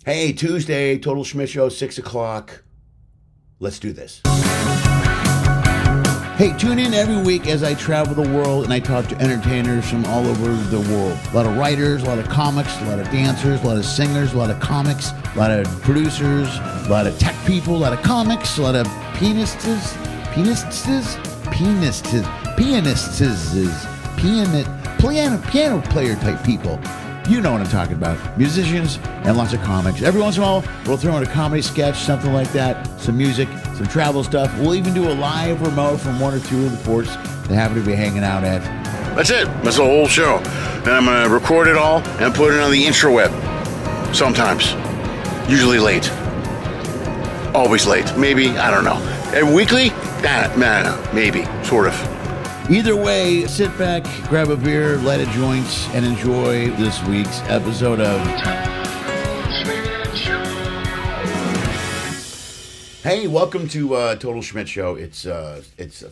Hey, Tuesday, Total Schmidt Show, 6 o'clock. Let's do this. Hey, tune in every week as I travel the world and I talk to entertainers from all over the world. A lot of writers, a lot of comics, a lot of dancers, a lot of singers, a lot of comics, a lot of producers, a lot of tech people, a lot of comics, a lot of piano player type people. You know what I'm talking about. Musicians and lots of comics. Every once in a while, we'll throw in a comedy sketch, something like that, some music, some travel stuff. We'll even do a live remote from one or two of the ports that happen to be hanging out at. That's it. That's the whole show. And I'm going to record it all and put it on the intraweb. Sometimes. Usually late. Always late. Maybe. I don't know. And weekly? No. Maybe. Sort of. Either way, sit back, grab a beer, light a joint, and enjoy this week's episode of Hey, welcome to Total Schmidt Show. It's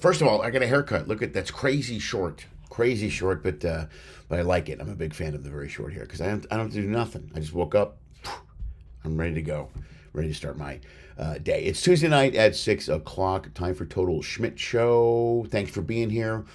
first of all, I got a haircut. Look at that's crazy short, but I like it. I'm a big fan of the very short hair because I don't have to do nothing. I just woke up. I'm ready to go, ready to start my day. It's Tuesday night at 6 o'clock. Time for Total Schmidt Show. Thanks for being here.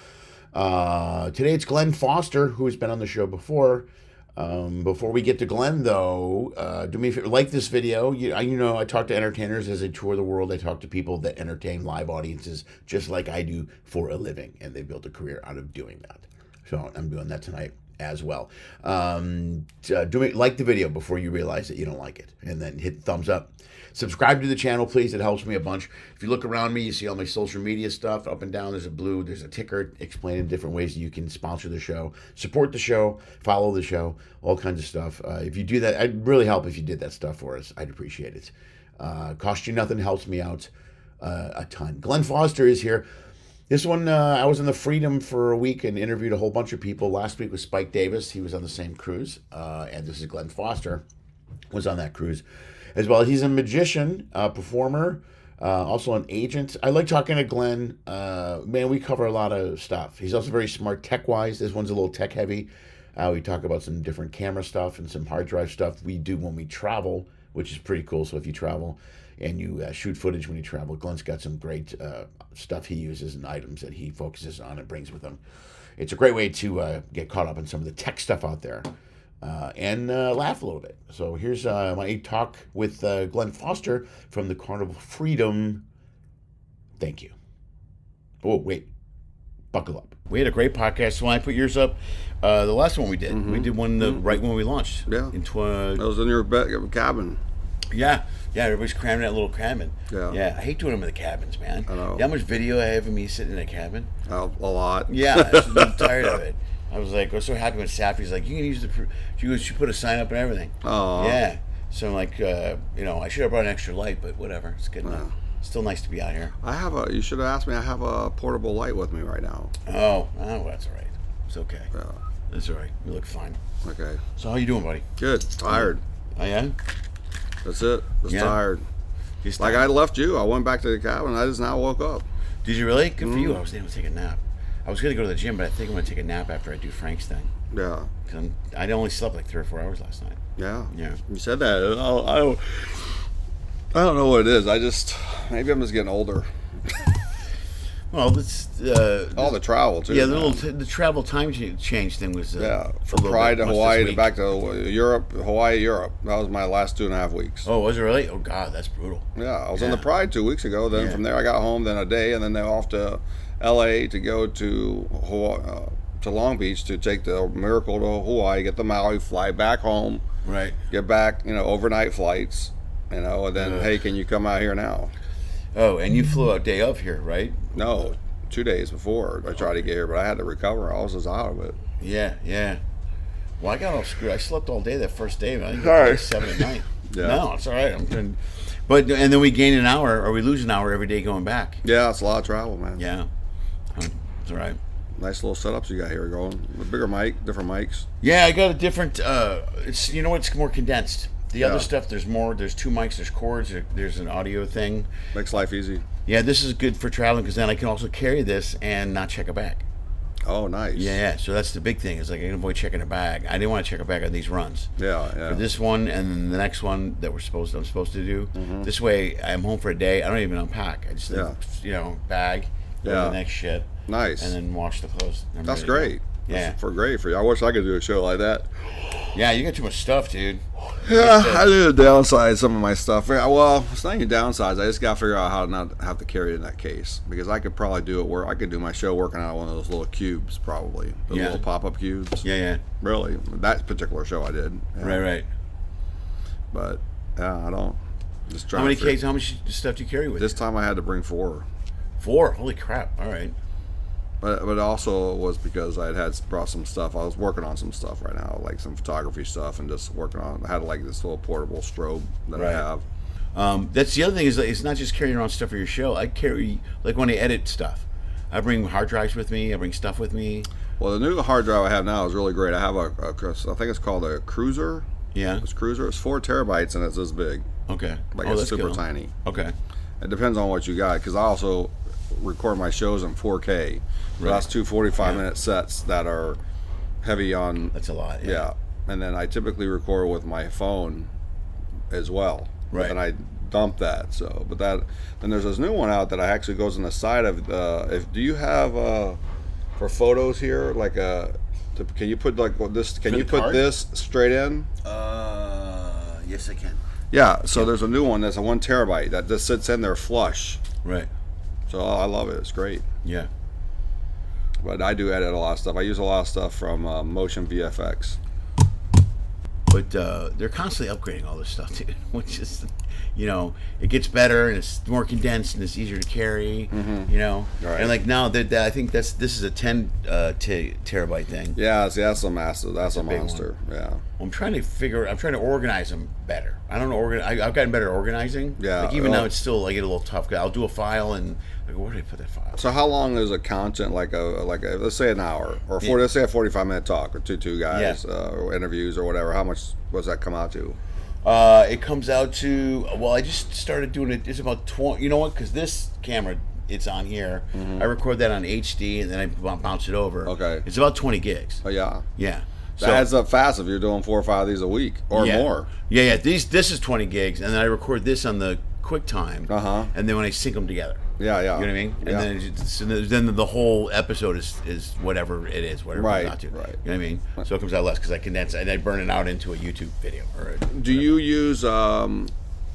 Today it's Glen Foster, who has been on the show before. Before we get to Glen, though, do me a favor, like this video. You know, I talk to entertainers as I tour the world. I talk to people that entertain live audiences just like I do for a living, and they built a career out of doing that. So I'm doing that tonight as well. Like the video before you realize that you don't like it, and then hit thumbs up. Subscribe to the channel, please. It helps me a bunch. If you look around me, you see all my social media stuff. Up and down, there's a ticker explaining different ways that you can sponsor the show, support the show, follow the show, all kinds of stuff. If you do that, I'd really help if you did that stuff for us. I'd appreciate it. Cost you nothing, helps me out a ton. Glen Foster is here. This one, I was on the Freedom for a week and interviewed a whole bunch of people. Last week was Spike Davis. He was on the same cruise. And this is Glen Foster, was on that cruise as well. He's a magician, performer, also an agent. I like talking to Glen. Man, we cover a lot of stuff. He's also very smart tech-wise. This one's a little tech-heavy. We talk about some different camera stuff and some hard drive stuff we do when we travel, which is pretty cool. So if you travel and you shoot footage when you travel, Glen's got some great stuff he uses and items that he focuses on and brings with him. It's a great way to get caught up in some of the tech stuff out there. And laugh a little bit. So here's my talk with Glen Foster from the Carnival Freedom. Thank you. Oh, wait. Buckle up. We had a great podcast. So when I put yours up, the last one we did, we did one right when we launched. Yeah. I was in your cabin. Yeah, everybody's cramming that little cabin. Yeah. I hate doing them in the cabins, man. I know. You know how much video I have of me sitting in a cabin? A lot. Yeah, I'm tired of it. I was like, I was so happy when Sappy's like, you can use she put a sign up and everything. Oh. Yeah. So I'm like, I should have brought an extra light, but whatever. It's good enough. Still nice to be out here. You should have asked me, I have a portable light with me right now. Oh, that's all right. It's okay. Yeah. That's all right. You look fine. Okay. So how you doing, buddy? Good. Tired. Oh, yeah? That's it. Just tired. Just like I left you. I went back to the cabin and I just now woke up. Did you really? Good for you. I was able to take a nap. I was going to go to the gym, but I think I'm going to take a nap after I do Frank's thing. Yeah. Because I only slept like 3 or 4 hours last night. Yeah. Yeah. You said that. I don't know what it is. Maybe I'm just getting older. Well, it's all the travel too. Yeah, the travel time change thing was from Pride to Hawaii to back to Europe, Hawaii, Europe. That was my last 2.5 weeks. Oh, was it really? Oh God, that's brutal. Yeah, I was on the Pride 2 weeks ago. Then from there I got home. Then a day, and then they're off to L.A. to go to Hawaii, to Long Beach to take the Miracle to Hawaii, get the Maui, fly back home. Right. Get back, overnight flights. And then hey, can you come out here now? Oh, and you flew out day of here, right? No, 2 days before I tried to get here, but I had to recover. I was just out of it. Yeah. Well, I got all screwed. I slept all day that first day. I think it was like 7 at night. Yeah. No, it's all right. And then we gain an hour, or we lose an hour every day going back. Yeah, it's a lot of travel, man. Yeah. It's all right. Nice little setups you got here going. A bigger mic, different mics. Yeah, I got a different, it's more condensed. The other stuff, there's 2 mics, there's cords, there's an audio thing. Makes life easy. Yeah, this is good for traveling because then I can also carry this and not check a bag. Oh, nice. Yeah. So that's the big thing. Is like I can avoid checking a bag. I didn't want to check a bag on these runs. Yeah. For this one and then the next one that I'm supposed to do. This way, I'm home for a day. I don't even unpack. I just bag, go to the next shit. Nice. And then wash the clothes. That's great. Yeah. That's great for you. I wish I could do a show like that. Yeah, you got too much stuff, dude. Yeah, I need to downsize some of my stuff. Yeah, well, it's not even downsize. I just got to figure out how to not have to carry it in that case. Because I could probably do it where I could do my show working out of one of those little cubes, probably. The little pop-up cubes. Yeah. Really. That particular show I did. Yeah. Right. But, yeah, I don't. Just how much stuff do you carry with this you? time I had to bring 4. 4? Holy crap. All right. But also was because I had brought some stuff. I was working on some stuff right now, like some photography stuff, and just working on. I had like this little portable strobe that I have. That's the other thing is it's not just carrying around stuff for your show. I carry like when I edit stuff. I bring hard drives with me. I bring stuff with me. Well, the new hard drive I have now is really great. I have I think it's called a Cruiser. Yeah. It's Cruiser. It's 4 terabytes and it's this big. Okay. Like it's super tiny. Okay. It depends on what you got because I also record my shows in 4K. So that's 2 45-minute sets that are heavy on. That's a lot. Yeah. And then I typically record with my phone as well. Right. And I dump that. So, but that then there's this new one out that actually goes on the side of. Do you have for photos here like can you put like this? Can you put this straight in? Yes, I can. Yeah. So there's a new one that's a 1 terabyte that just sits in there flush. Right. So I love it. It's great. Yeah. But I do edit a lot of stuff. I use a lot of stuff from Motion VFX. But they're constantly upgrading all this stuff, dude. Which is, it gets better and it's more condensed and it's easier to carry. Right. And like now that I think this is a 10 terabyte thing. Yeah, see, that's a massive. That's a monster. One. Yeah. I'm trying to organize them better. I don't know. I've gotten better at organizing. Yeah. Like even now, it's still I get a little tough. I'll do a file and like, where did I put that file? So how long is a content like a let's say an hour or let's say a 45-minute talk or two guys or interviews or whatever? How much does that come out to? It comes out to I just started doing it. It's about 20. You know what? Because this camera, it's on here. I record that on HD and then I bounce it over. Okay. It's about 20 gigs. Oh yeah. Yeah. That adds up fast if you're doing 4 or 5 of these a week or more. Yeah. This is 20 gigs, and then I record this on the QuickTime. And then when I sync them together. Yeah. You know what I mean? And then the whole episode is whatever it is, whatever it comes out to. Right. You know what I mean? So it comes out less because I condense it and I burn it out into a YouTube video. Do you use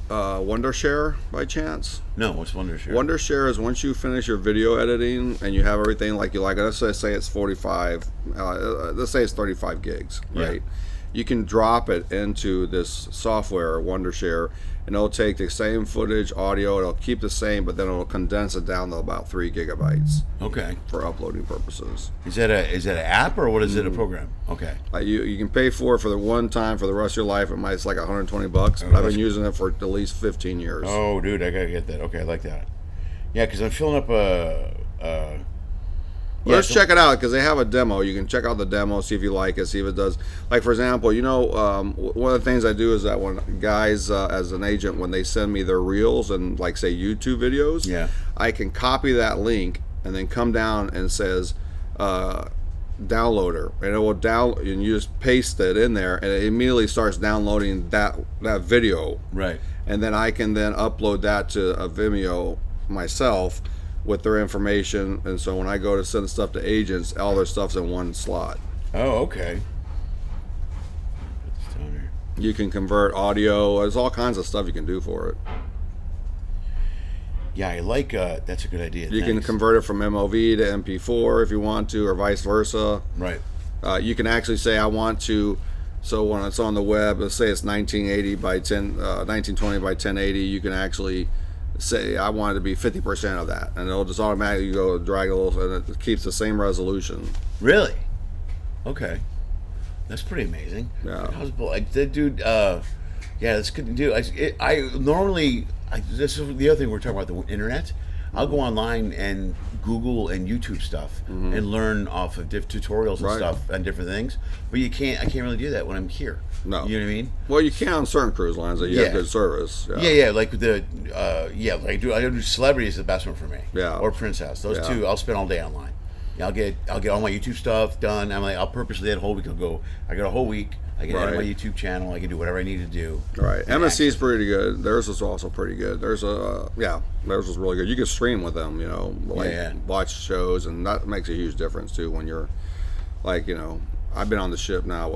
Wondershare by chance? No, what's Wondershare? Wondershare is once you finish your video editing and you have everything like you like. Let's say it's 45. Let's say it's 35 gigs, right? Yeah. You can drop it into this software, Wondershare, and it'll take the same footage, audio. It'll keep the same, but then it'll condense it down to about 3 gigabytes. Okay. For uploading purposes. Is that an app or what is it? A program? Okay. You can pay for it for the one time for the rest of your life. It's like $120, but I've been using it for at least 15 years. Oh, dude, I gotta get that. Okay, I like that. Yeah, because I'm filling up let's check it out because they have a demo. You can check out the demo, see if you like it, see if it does. Like for example, one of the things I do is that when guys, as an agent, when they send me their reels and like say YouTube videos, I can copy that link and then come down and says downloader, and it will and you just paste it in there, and it immediately starts downloading that video. Right. And then I can then upload that to a Vimeo myself with their information, and so when I go to send stuff to agents, all their stuff's in one slot. Oh, okay. You can convert audio. There's all kinds of stuff you can do for it. Yeah, I like that's a good idea. You can convert it from MOV to MP4 if you want to, or vice versa. Right. You can actually say I want to. So when it's on the web, let's say it's 1920 by 1080, you can actually say I want it to be 50% of that, and it'll just automatically go drag a little, and it keeps the same resolution. Really? Okay, that's pretty amazing. Yeah. That dude. Yeah, that's good. Dude, I normally this is the other thing we're talking about, the internet. I'll go online and Google and YouTube stuff and learn off of tutorials and stuff on different things. But I can't really do that when I'm here. No. You know what I mean? Well, you can on certain cruise lines that you have good service. Yeah, like the I do celebrity is the best one for me. Yeah. Or Princess. Those two I'll spend all day online. I'll get all my YouTube stuff done. I'm like, I'll purposely that whole week I got a whole week. I can edit my YouTube channel. I can do whatever I need to do. Right. MSC is pretty good. Theirs is also pretty good. Theirs was really good. You can stream with them, watch shows, and that makes a huge difference too when you're like, I've been on the ship now,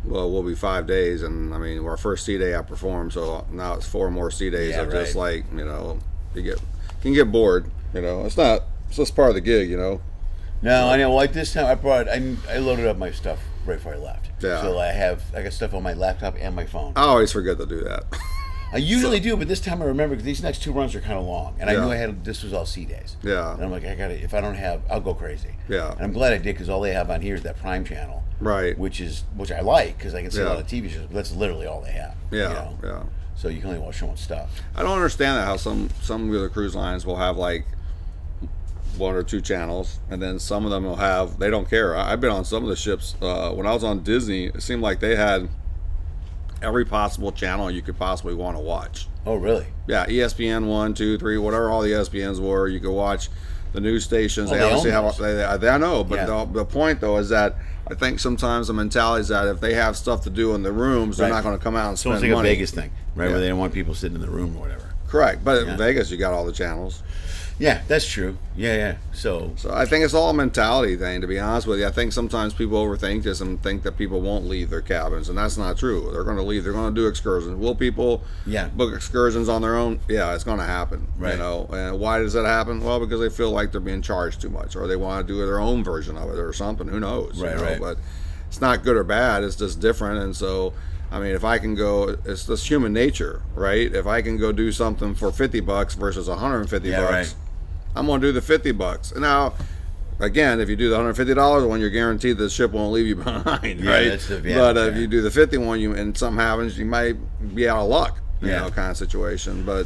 we'll be 5 days, and I mean, our first sea day I performed, so now it's 4 more sea days of just like, you can get bored, it's just part of the gig, No, I know. Like this time, I loaded up my stuff right before I left. Yeah. So I got stuff on my laptop and my phone. I always forget to do that. I usually do, but this time I remember because these next 2 runs are kind of long, and I knew this was all sea days. Yeah. And I'm like, if I don't have, I'll go crazy. Yeah. And I'm glad I did because all they have on here is that Prime channel. Right. Which I like because I can see a lot of TV shows. But that's literally all they have. Yeah. Yeah. So you can only watch so much stuff. I don't understand that how some of the cruise lines will have like 1 or 2 channels, and then some of them will have, they don't care. I've been on some of the ships when I was on Disney, it seemed like they had every possible channel you could possibly want to watch. Oh really? Yeah, ESPN 1, 2, 3, whatever all the ESPNs were, you could watch the news stations. They obviously have, I know, but the point though is that I think sometimes the mentality is that if they have stuff to do in the rooms, they're not going to come out and spend money. It's like a Vegas thing, right? Where they don't want people sitting in the room or whatever. Correct, but in Vegas you got all the channels. Yeah, that's true. Yeah. So I think it's all a mentality thing, to be honest with you. I think sometimes people overthink this and think that people won't leave their cabins, and that's not true. They're going to leave. They're going to do excursions. Will people book excursions on their own? Yeah, it's going to happen. Right. And why does that happen? Well, because they feel like they're being charged too much, or they want to do their own version of it or something. Who knows? Right. But it's not good or bad. It's just different, and so. I mean, if I can go, it's just human nature, right? If I can go do something for $50 versus $150, I'm going to do the $50. Now, again, if you do the $150 one, you're guaranteed the ship won't leave you behind, right? But if you do the 50 one, and something happens, you might be out of luck, you know, kind of situation. But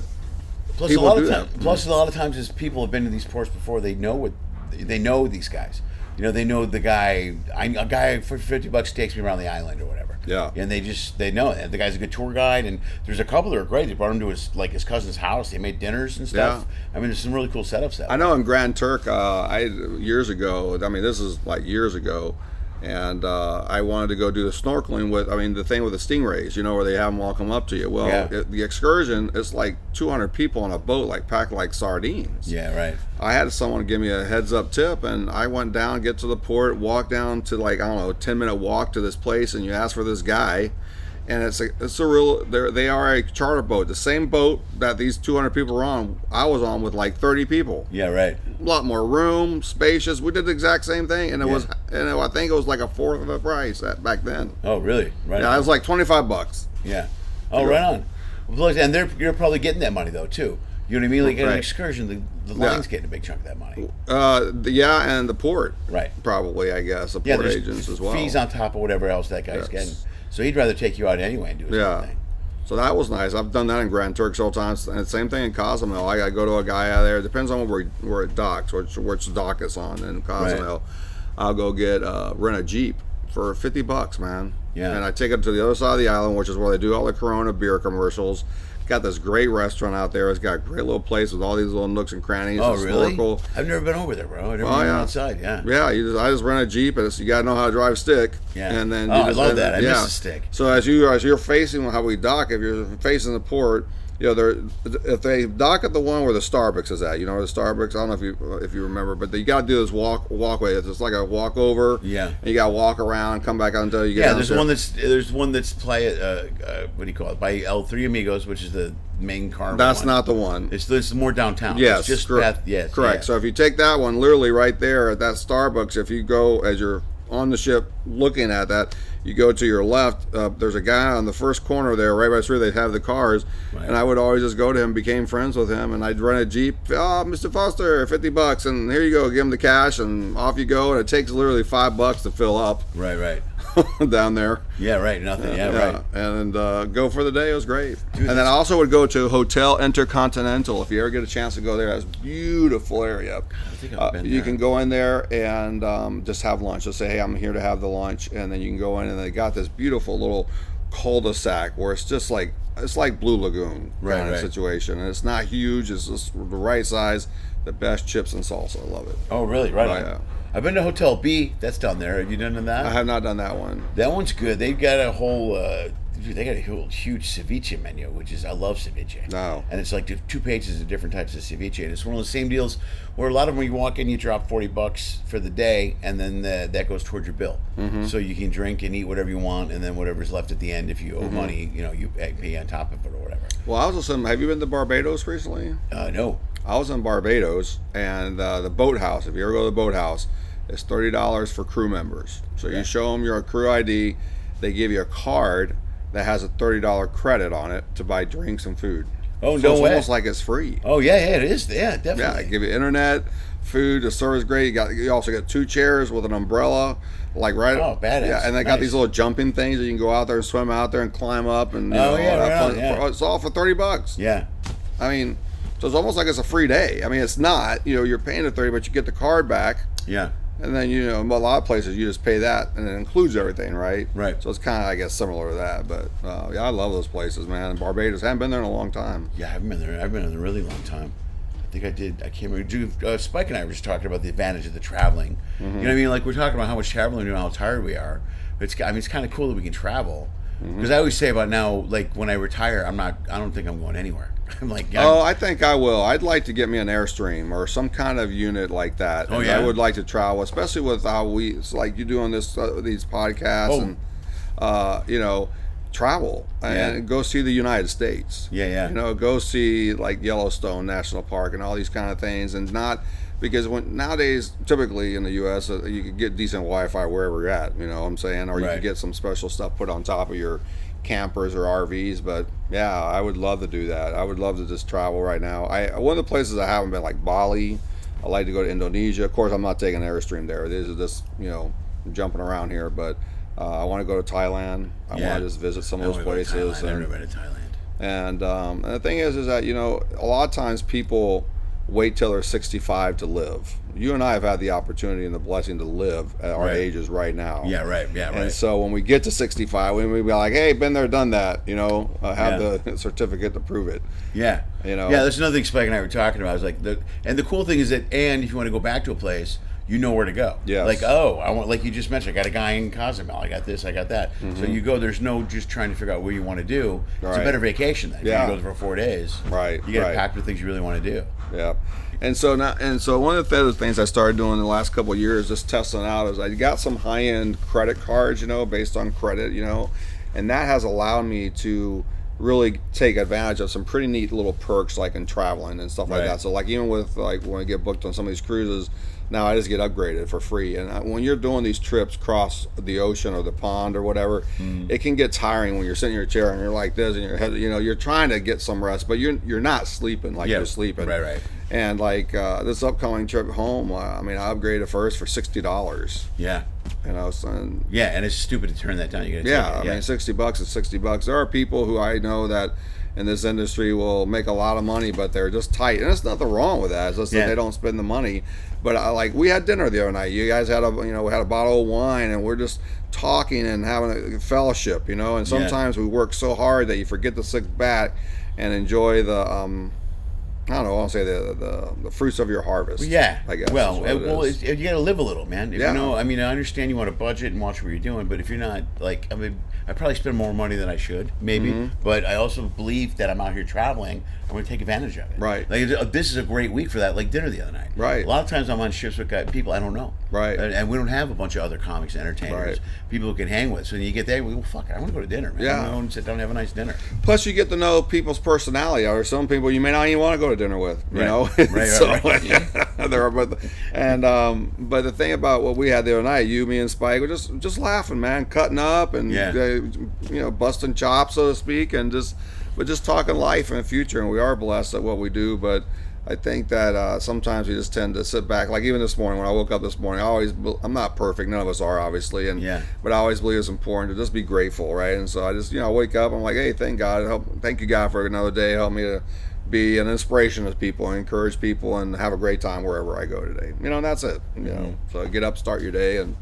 plus, a lot of times, as people have been to these ports before, they know these guys. They know the guy. A guy for $50 takes me around the island or whatever. Yeah. And they know it. The guy's a good tour guide, and there's a couple that are great. They brought him to his cousin's house. They made dinners and stuff. Yeah. I mean, there's some really cool setups there. I know in Grand Turk, years ago. I mean, this is like years ago, and I wanted to go do the snorkeling the thing with the stingrays. Where they have them all come up to you. Well, the excursion is like 200 people on a boat, like packed like sardines. Yeah, right. I had someone give me a heads up tip, and I went down, get to the port, walk down to 10-minute walk to this place, and you ask for this guy, and it's a real. They are a charter boat, the same boat that these 200 people were on. I was on with like 30 people. Yeah, right. A lot more room, spacious. We did the exact same thing, and I think it was like a fourth of the price back then. Oh, really? Right. Yeah, it was like $25. Yeah. Oh, right on. And you're probably getting that money though too. You know what I mean? Like an excursion, the line's getting a big chunk of that money. And the port. Right. Probably, I guess. The port agents as well. Fees on top of whatever else that guy's getting. So he'd rather take you out anyway and do his own thing. So that was nice. I've done that in Grand Turk several times. And the same thing in Cozumel. I got to go to a guy out there. It depends on where it docks, which dock it's on in Cozumel. Right. I'll go rent a Jeep for $50, man. Yeah. And I take it to the other side of the island, which is where they do all the Corona beer commercials. Got this great restaurant out there. It's got a great little place with all these little nooks and crannies. Oh, really? I've never been over there, bro. I've never been outside. Yeah. Yeah. I just rent a Jeep, and you got to know how to drive stick. Yeah. And then I love that. I miss the stick. So as you're facing how we dock, if you're facing the port, if they dock at the one where the Starbucks is at, the Starbucks. I don't know if you remember, but you got to do this walkway. It's just like a walkover. Yeah. And you got to walk around, come back out until you get. Yeah. There's one that's what do you call it? By El Three Amigos, which is the main car. That's not the one. It's more downtown. Yes. It's just correct. Yes. Correct. Yeah. So if you take that one, literally right there at that Starbucks, if you go as you're on the ship looking at that, you go to your left, there's a guy on the first corner there, right by the street, they have the cars, and I would always just go to him, became friends with him, and I'd rent a Jeep. Oh, Mr. Foster, $50, and here you go, give him the cash, and off you go, and it takes literally $5 to fill up. Right. Down there. Yeah, right, nothing, right. And go for the day, it was great. Dude, and then I also would go to Hotel Intercontinental, if you ever get a chance to go there. That's a beautiful area. I think I've been there. You can go in there and just have lunch. Just say, hey, I'm here to have the lunch, and then you can go in, and they got this beautiful little cul-de-sac where it's just like, it's like Blue Lagoon kind of situation, and it's not huge, it's just the right size, the best chips and salsa. I love it. Oh, really? Right on. Yeah. I've been to Hotel B. That's down there. Have you done that? I have not done that one. That one's good. They've got a whole, they got a whole huge ceviche menu, which is, I love ceviche. No. And it's like 2 pages of different types of ceviche. And it's one of the same deals where a lot of them, when you walk in, you drop $40 for the day, and then that goes towards your bill. Mm-hmm. So you can drink and eat whatever you want, and then whatever's left at the end, if you owe money, you pay on top of it or whatever. Well, I was listening. Have you been to Barbados recently? No. I was in Barbados, and the boathouse, if you ever go to the boathouse, it's $30 for crew members. So you show them your crew ID, they give you a card that has a $30 credit on it to buy drinks and food. Oh, so no it's way. almost like it's free. Oh, yeah, it is. Yeah, definitely. Yeah, they give you internet, food, the service great. You also got 2 chairs with an umbrella, like right. Oh, badass. Yeah, and they got these little jumping things that you can go out there and swim out there and climb up and have fun. It's all for $30. Yeah. I mean, so it's almost like it's a free day. I mean, it's not. You're paying the $30, but you get the card back. Yeah. And then a lot of places you just pay that, and it includes everything, right? Right. So it's kind of, I guess, similar to that. But yeah, I love those places, man. Barbados, haven't been there in a long time. Yeah, I haven't been there. I've been in a really long time. I think I did. I can't remember. Spike and I were just talking about the advantage of the traveling. Mm-hmm. You know what I mean? Like, we're talking about how much traveling and how tired we are. It's kind of cool that we can travel. Because I always say about now, like, when I retire, I don't think I'm going anywhere. I think I will. I'd like to get me an Airstream or some kind of unit like that. Oh, yeah. I would like to travel, especially with how it's like you doing these podcasts and travel and go see the United States. Yeah. Go see like Yellowstone National Park and all these kind of things, and not because nowadays typically in the U.S. You can get decent Wi-Fi wherever you're at. You know what I'm saying, or you can get some special stuff put on top of your campers or RVs. But yeah, I would love to do that. I would love to just travel right now. One of the places I haven't been, like Bali. I like to go to Indonesia. Of course, I'm not taking an Airstream there. This is just jumping around here, but I want to go to Thailand. I want to just visit some of those places. I've never been to Thailand. And the thing is that a lot of times people wait till they're 65 to live. You and I have had the opportunity and the blessing to live at our ages right now. Yeah, right. And so when we get to 65, we be like, hey, been there, done that. Have the certificate to prove it. Yeah. Yeah, that's another thing Spike and I were talking about. I was like, the cool thing is that, and if you want to go back to a place, you know where to go. Yes. Like, I want, like you just mentioned, I got a guy in Cozumel. I got this, I got that. So you go, there's no just trying to figure out where you want to do. It's a better vacation then. Yeah. You go for 4 days. Right. You get packed with things you really want to do. Yeah. And so one of the other things I started doing in the last couple of years, just testing out, is I got some high-end credit cards, based on credit, and that has allowed me to really take advantage of some pretty neat little perks, like in traveling and stuff like that. So like even with like when I get booked on some of these cruises, now I just get upgraded for free. And when you're doing these trips across the ocean or the pond or whatever, it can get tiring when you're sitting in your chair and you're like this and your head, you're trying to get some rest, but you're not sleeping like you're sleeping. Right. And like this upcoming trip home, I upgraded first for $60. Yeah. And it's stupid to turn that down. You gotta I mean, $60 is $60. There are people who I know that in this industry will make a lot of money, but they're just tight, and there's nothing wrong with that. It's just that they don't spend the money. But we had dinner the other night. You guys had we had a bottle of wine, and we're just talking and having a fellowship, And sometimes we work so hard that you forget to sit back and enjoy the I don't know. I want to say the fruits of your harvest. Yeah, I guess. You got to live a little, man. I understand you want to budget and watch what you're doing, but if you're not I probably spend more money than I should, maybe. But I also believe that I'm out here traveling. I'm going to take advantage of it. Right. Like this is a great week for that. Like dinner the other night. Right. A lot of times I'm on ships with people I don't know. Right. And we don't have a bunch of other comics and entertainers, people who can hang with. So when you get there, fuck it, I want to go to dinner, man. Yeah. I want to sit down and have a nice dinner. Plus, you get to know people's personality. Or some people you may not even want to go to dinner with. You know. Right. But the thing about what we had the other night, me and Spike, we're just laughing, man, cutting up and busting chops, so to speak, and just talking life and the future. And we are blessed at what we do, but I think that sometimes we just tend to sit back. Like even this morning, when I woke up this morning, I'm not perfect. None of us are, obviously, but I always believe it's important to just be grateful, right? And so I just wake up, I'm like, hey, thank you God for another day. Help me to be an inspiration to people and encourage people and have a great time wherever I go today. And that's it. So get up, start your day, and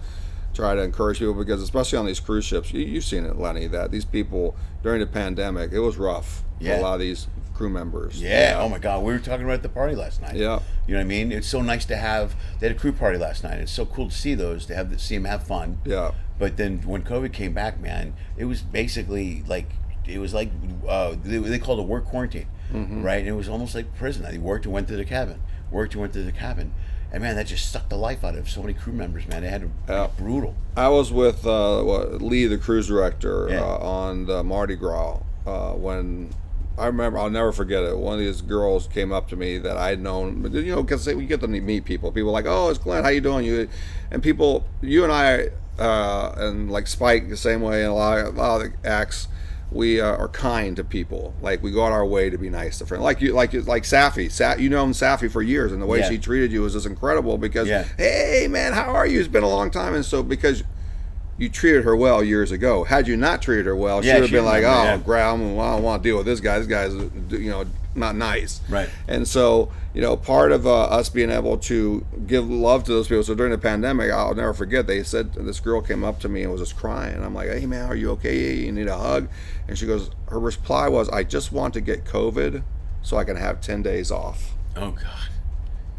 try to encourage people, because especially on these cruise ships, you've seen it, Lenny, that these people during the pandemic, it was rough for a lot of these crew members. Yeah. Oh my God, we were talking about it at the party last night. Yeah. You know what I mean? It's so nice to have. They had a crew party last night. It's so cool to see those, see them have fun. Yeah. But then when COVID came back, man, it was basically like they called it work quarantine, right? And it was almost like prison. They worked and went to the cabin. And man, that just sucked the life out of so many crew members, man. They had to be brutal. I was with Lee, the cruise director, on the Mardi Gras when I remember, I'll never forget it. One of these girls came up to me that I had known, you know, because we get to meet people. People are like, "Oh, it's Glenn. How you doing?" And people, you and I, and like Spike the same way, and a lot of the acts. We are kind to people. Like, we go out our way to be nice to friends. Like Safi. You known Safi for years, and the way she treated you was just incredible. Because, hey man, how are you? It's been a long time. And so because you treated her well years ago, had you not treated her well, she would have been like, Graham, I don't want to deal with this guy. This guy's, you know, not nice. Right. And so, you know, part of us being able to give love to those people. So during the pandemic, I'll never forget, they said, this girl came up to me and was just crying. And I'm like, "Hey man, are you okay? You need a hug?" And she goes, her reply was, "I just want to get COVID so I can have 10 days off." Oh God,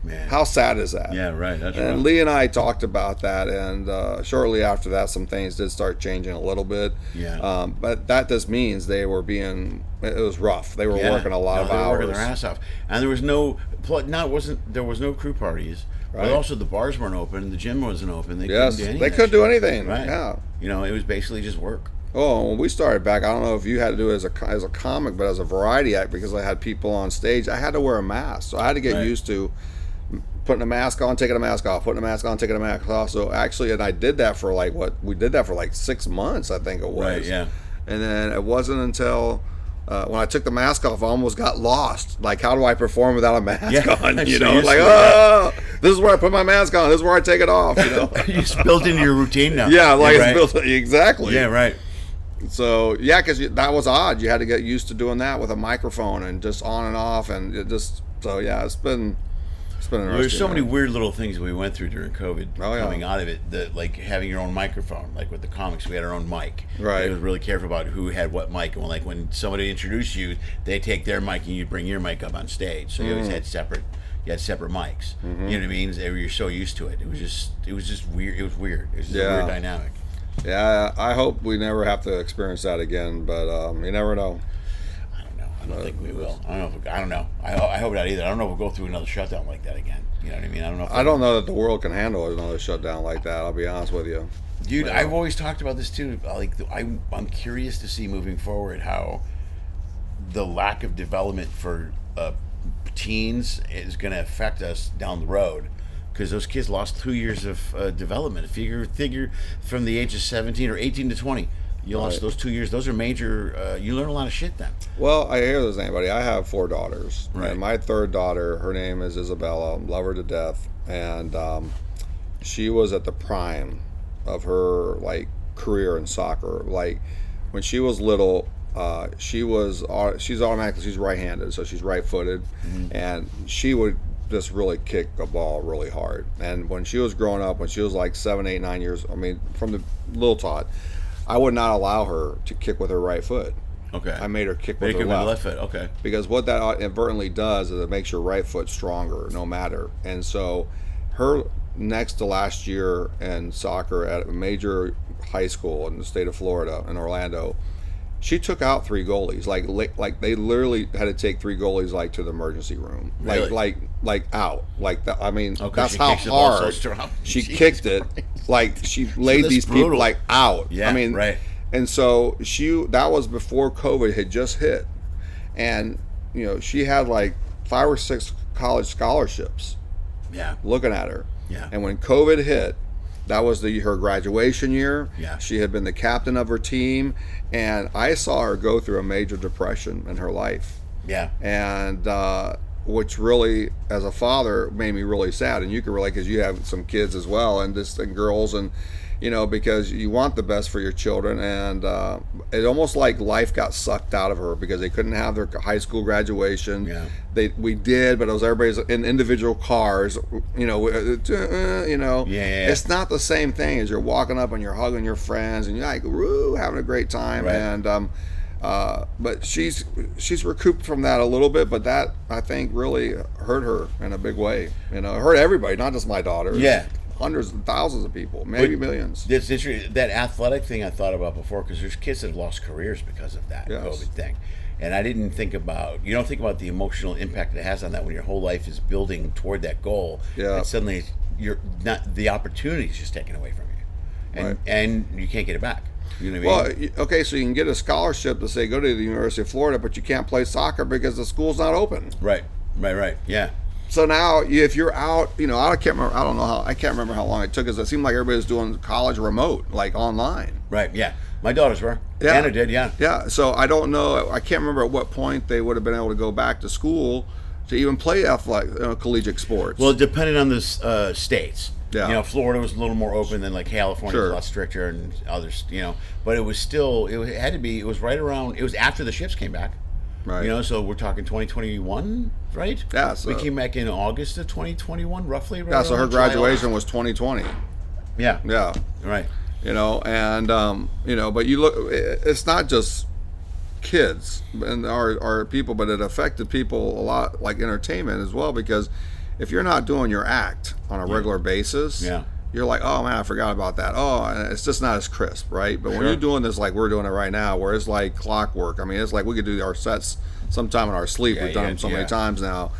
man. How sad is that? Yeah, right. That's and rough. Lee and I talked about that, and shortly after that, some things did start changing a little bit. Yeah. But that just means it was rough. They were working a lot of hours. They were working their ass off. And there was no crew parties. Right. But also the bars weren't open, the gym wasn't open. They couldn't do anything. They couldn't do anything. Right. Yeah. You know, it was basically just work. Oh, when we started back, I don't know if you had to do it as a comic, but as a variety act, because I had people on stage, I had to wear a mask. So I had to get used to putting a mask on, taking a mask off, putting a mask on, taking a mask off. So actually, and I did that for like 6 months, I think it was. Right, yeah. And then it wasn't until when I took the mask off, I almost got lost. Like, how do I perform without a mask on? You know, like, this is where I put my mask on. This is where I take it off. You know, it's built into your routine now. Yeah, like it's built exactly. Yeah, right. So yeah, because that was odd. You had to get used to doing that with a microphone and just on and off, and it just it's been interesting. There's so many weird little things we went through during COVID. Coming out of it, like having your own microphone, like with the comics, we had our own mic. Right. It was really careful about who had what mic, and like when somebody introduced you, they take their mic and you bring your mic up on stage. So you always had separate. You had separate mics. You know what I mean? You're so used to it. It was just weird. It was weird. It was just a weird dynamic. Yeah, I hope we never have to experience that again, but you never know. I don't know. I don't think we will. I don't know. I hope not either. I don't know if we'll go through another shutdown like that again. You know what I mean? I don't know. I don't know that the world can handle another shutdown like that. I'll be honest with you, dude. I've always talked about this too. Like, I'm curious to see moving forward how the lack of development for teens is going to affect us down the road. Because those kids lost 2 years of development. Figure from the age of 17 or 18 to 20, you lost those 2 years. Those are major. You learn a lot of shit then. Well, I hear this, anybody. I have 4 daughters, right. And my third daughter, her name is Isabella. Love her to death, and she was at the prime of her career in soccer. Like when she was little, she's right-handed, so she's right-footed, and she would just really kick a ball really hard. And when she was growing up, when she was like 7, 8, 9 years, I mean, from the little tot, I would not allow her to kick with her right foot. Okay. I made her kick with her left foot. Okay. Because what that inadvertently does is it makes your right foot stronger, no matter. And so, her next to last year in soccer at a major high school in the state of Florida, in Orlando, she took out 3 goalies. Like they literally had to take 3 goalies to the emergency room. Really? Like out. Like that. I mean, that's she how hard she kicked it. Like she laid these people out. Yeah. I mean, right. And so that was before COVID had just hit, and she had 5 or 6 college scholarships. Yeah. Looking at her. Yeah. And when COVID hit, that was her graduation year. Yeah. She had been the captain of her team, and I saw her go through a major depression in her life. Yeah. And which really, as a father, made me really sad. And you can relate because you have some kids as well, and girls, and because you want the best for your children, and it almost like life got sucked out of her because they couldn't have their high school graduation. Yeah. We did, but it was everybody's in individual cars. It's not the same thing as you're walking up and you're hugging your friends and you're like, woo, having a great time. Right. And but she's recouped from that a little bit, but that I think really hurt her in a big way. It hurt everybody, not just my daughter. Yeah. Hundreds and thousands of people, maybe millions. That athletic thing I thought about before, because there's kids that have lost careers because of that COVID thing. And I didn't think about, you don't think about the emotional impact it has on that when your whole life is building toward that goal. Yeah. And suddenly you're not, the opportunity is just taken away from you. And you can't get it back. You know what I mean? Well, okay, so you can get a scholarship to say go to the University of Florida, but you can't play soccer because the school's not open. Right. Yeah. So now, if you're out, I can't remember how long it took us. It seemed like everybody was doing college remote, like online. Right. Yeah. My daughters were. Yeah. Anna did. Yeah. Yeah. So I don't know. I can't remember at what point they would have been able to go back to school to even play athletic, collegiate sports. Well, depending on the states. Yeah. Florida was a little more open than like California was a lot stricter and others. But it was still. It had to be. It was right around. It was after the ships came back. Right. So we're talking 2021, right? Yeah. So we came back in August of 2021, roughly. Right, yeah. So her graduation was 2020. Yeah. Yeah. Right. And but you look, it's not just kids and our people, but it affected people a lot, like entertainment as well, because if you're not doing your act on a regular basis, you're like, oh man, I forgot about that. Oh, and it's just not as crisp, right? But when you're doing this like we're doing it right now, where it's like clockwork. I mean, it's like we could do our sets sometime in our sleep. We've done them so many times now.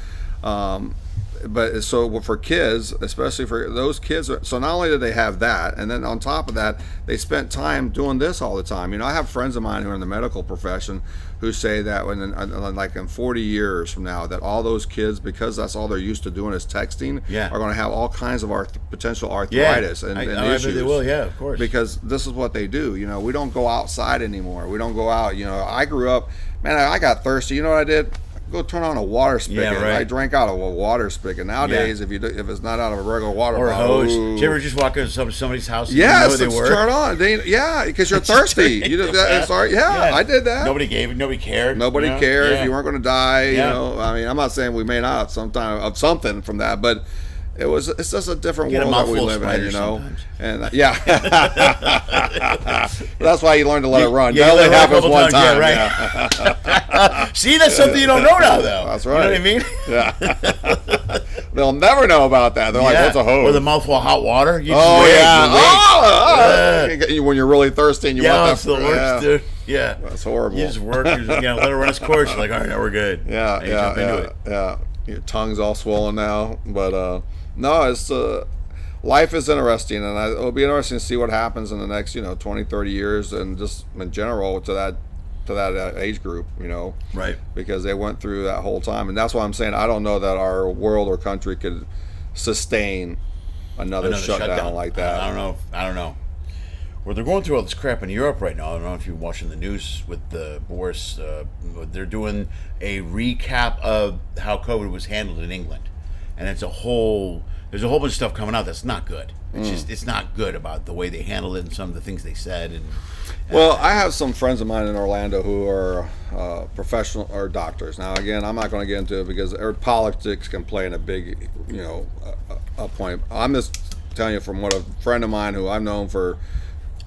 But so for kids, especially for those kids, so not only did they have that, and then on top of that, they spent time doing this all the time. I have friends of mine who are in the medical profession who say that in 40 years from now, that all those kids, because that's all they're used to doing is texting, are going to have all kinds of potential arthritis and issues. I bet they will, of course. Because this is what they do. We don't go outside anymore. We don't go out. I grew up, man, I got thirsty. You know what I did? Go turn on a water spigot. Yeah, right. I drank out of a water spigot. Nowadays, if it's not out of a regular water or bottle, hose. Did you ever just walk into somebody's house? And yes, you know turn on. Because you're thirsty. I did that. Nobody cared. Nobody cared. You weren't going to die. I mean, I'm not saying we may not have something from that, but it's just a different world that we live in, sometimes. And that's why you learn to let it run. That only happens one time. Right. See, that's something you don't know now, though. That's right. You know what I mean? Yeah. They'll never know about that. They're like, what's a hose? Or the mouthful of hot water. When you're really thirsty and you want that. That's the worst, dude. Yeah. That's horrible. You just work. You're just let it run its course. You're like, all right, now we're good. Yeah. Your tongue's all swollen now, but no, it's life is interesting, and it'll be interesting to see what happens in the next 20, 30 years, and just in general to that age group, right? Because they went through that whole time, and that's why I'm saying I don't know that our world or country could sustain another shutdown like that. I don't know. Well, they're going through all this crap in Europe right now. I don't know if you're watching the news with the Boris. They're doing a recap of how COVID was handled in England. And there's a whole bunch of stuff coming out that's not good. It's not good about the way they handled it and some of the things they said. Well, I have some friends of mine in Orlando who are professional or doctors. Now, again, I'm not going to get into it because politics can play in a big, a point. I'm just telling you from what a friend of mine who I've known for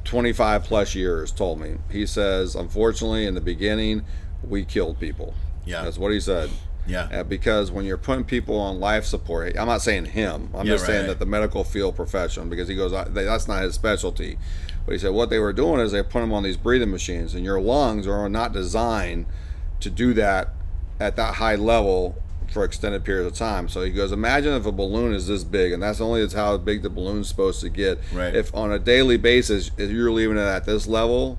25 plus years told me. He says, unfortunately, in the beginning, we killed people. Yeah, that's what he said. Yeah. Because when you're putting people on life support, I'm not saying him. I'm just saying that the medical field profession, because he goes, that's not his specialty. But he said what they were doing is they put them on these breathing machines, and your lungs are not designed to do that at that high level for extended periods of time. So he goes, imagine if a balloon is this big, and that's only how big the balloon's supposed to get. Right. If on a daily basis, if you're leaving it at this level,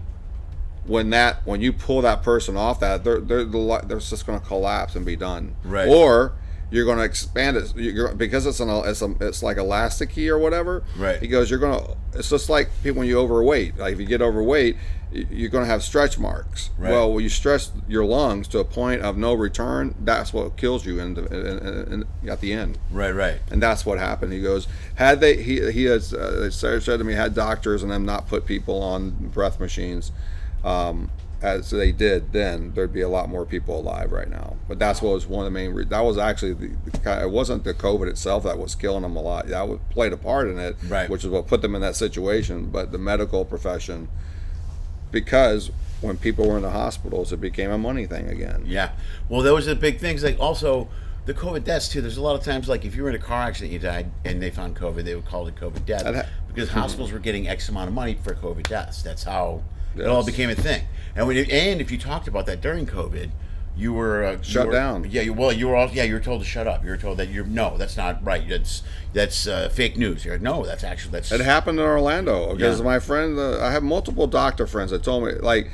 when you pull that person off that, they're just going to collapse and be done. Right. Or you're going to expand it because it's like elasticy or whatever. Right. He goes, it's just like people when you overweight. Like if you get overweight, you're going to have stretch marks. Right. Well, when you stretch your lungs to a point of no return, that's what kills you in at the end. Right. And that's what happened. He goes, had they said to me, had doctors and them not put people on breath machines, as they did then, there'd be a lot more people alive right now. But that's what was one of the main that was actually it wasn't the COVID itself that was killing them a lot. That played a part in it, right, which is what put them in that situation. But the medical profession, because when people were in the hospitals, it became a money thing again. Yeah. Well, those are the big things. Like also the COVID deaths too. There's a lot of times like if you were in a car accident, you died, and they found COVID, they would call it COVID death because hospitals were getting X amount of money for COVID deaths. That's how it all became a thing. And if you talked about that during COVID, you were shut down. Yeah, you were told to shut up. You were told that no, that's not right. That's fake news. You're like, no, that's. It happened in Orlando because my friend, I have multiple doctor friends that told me like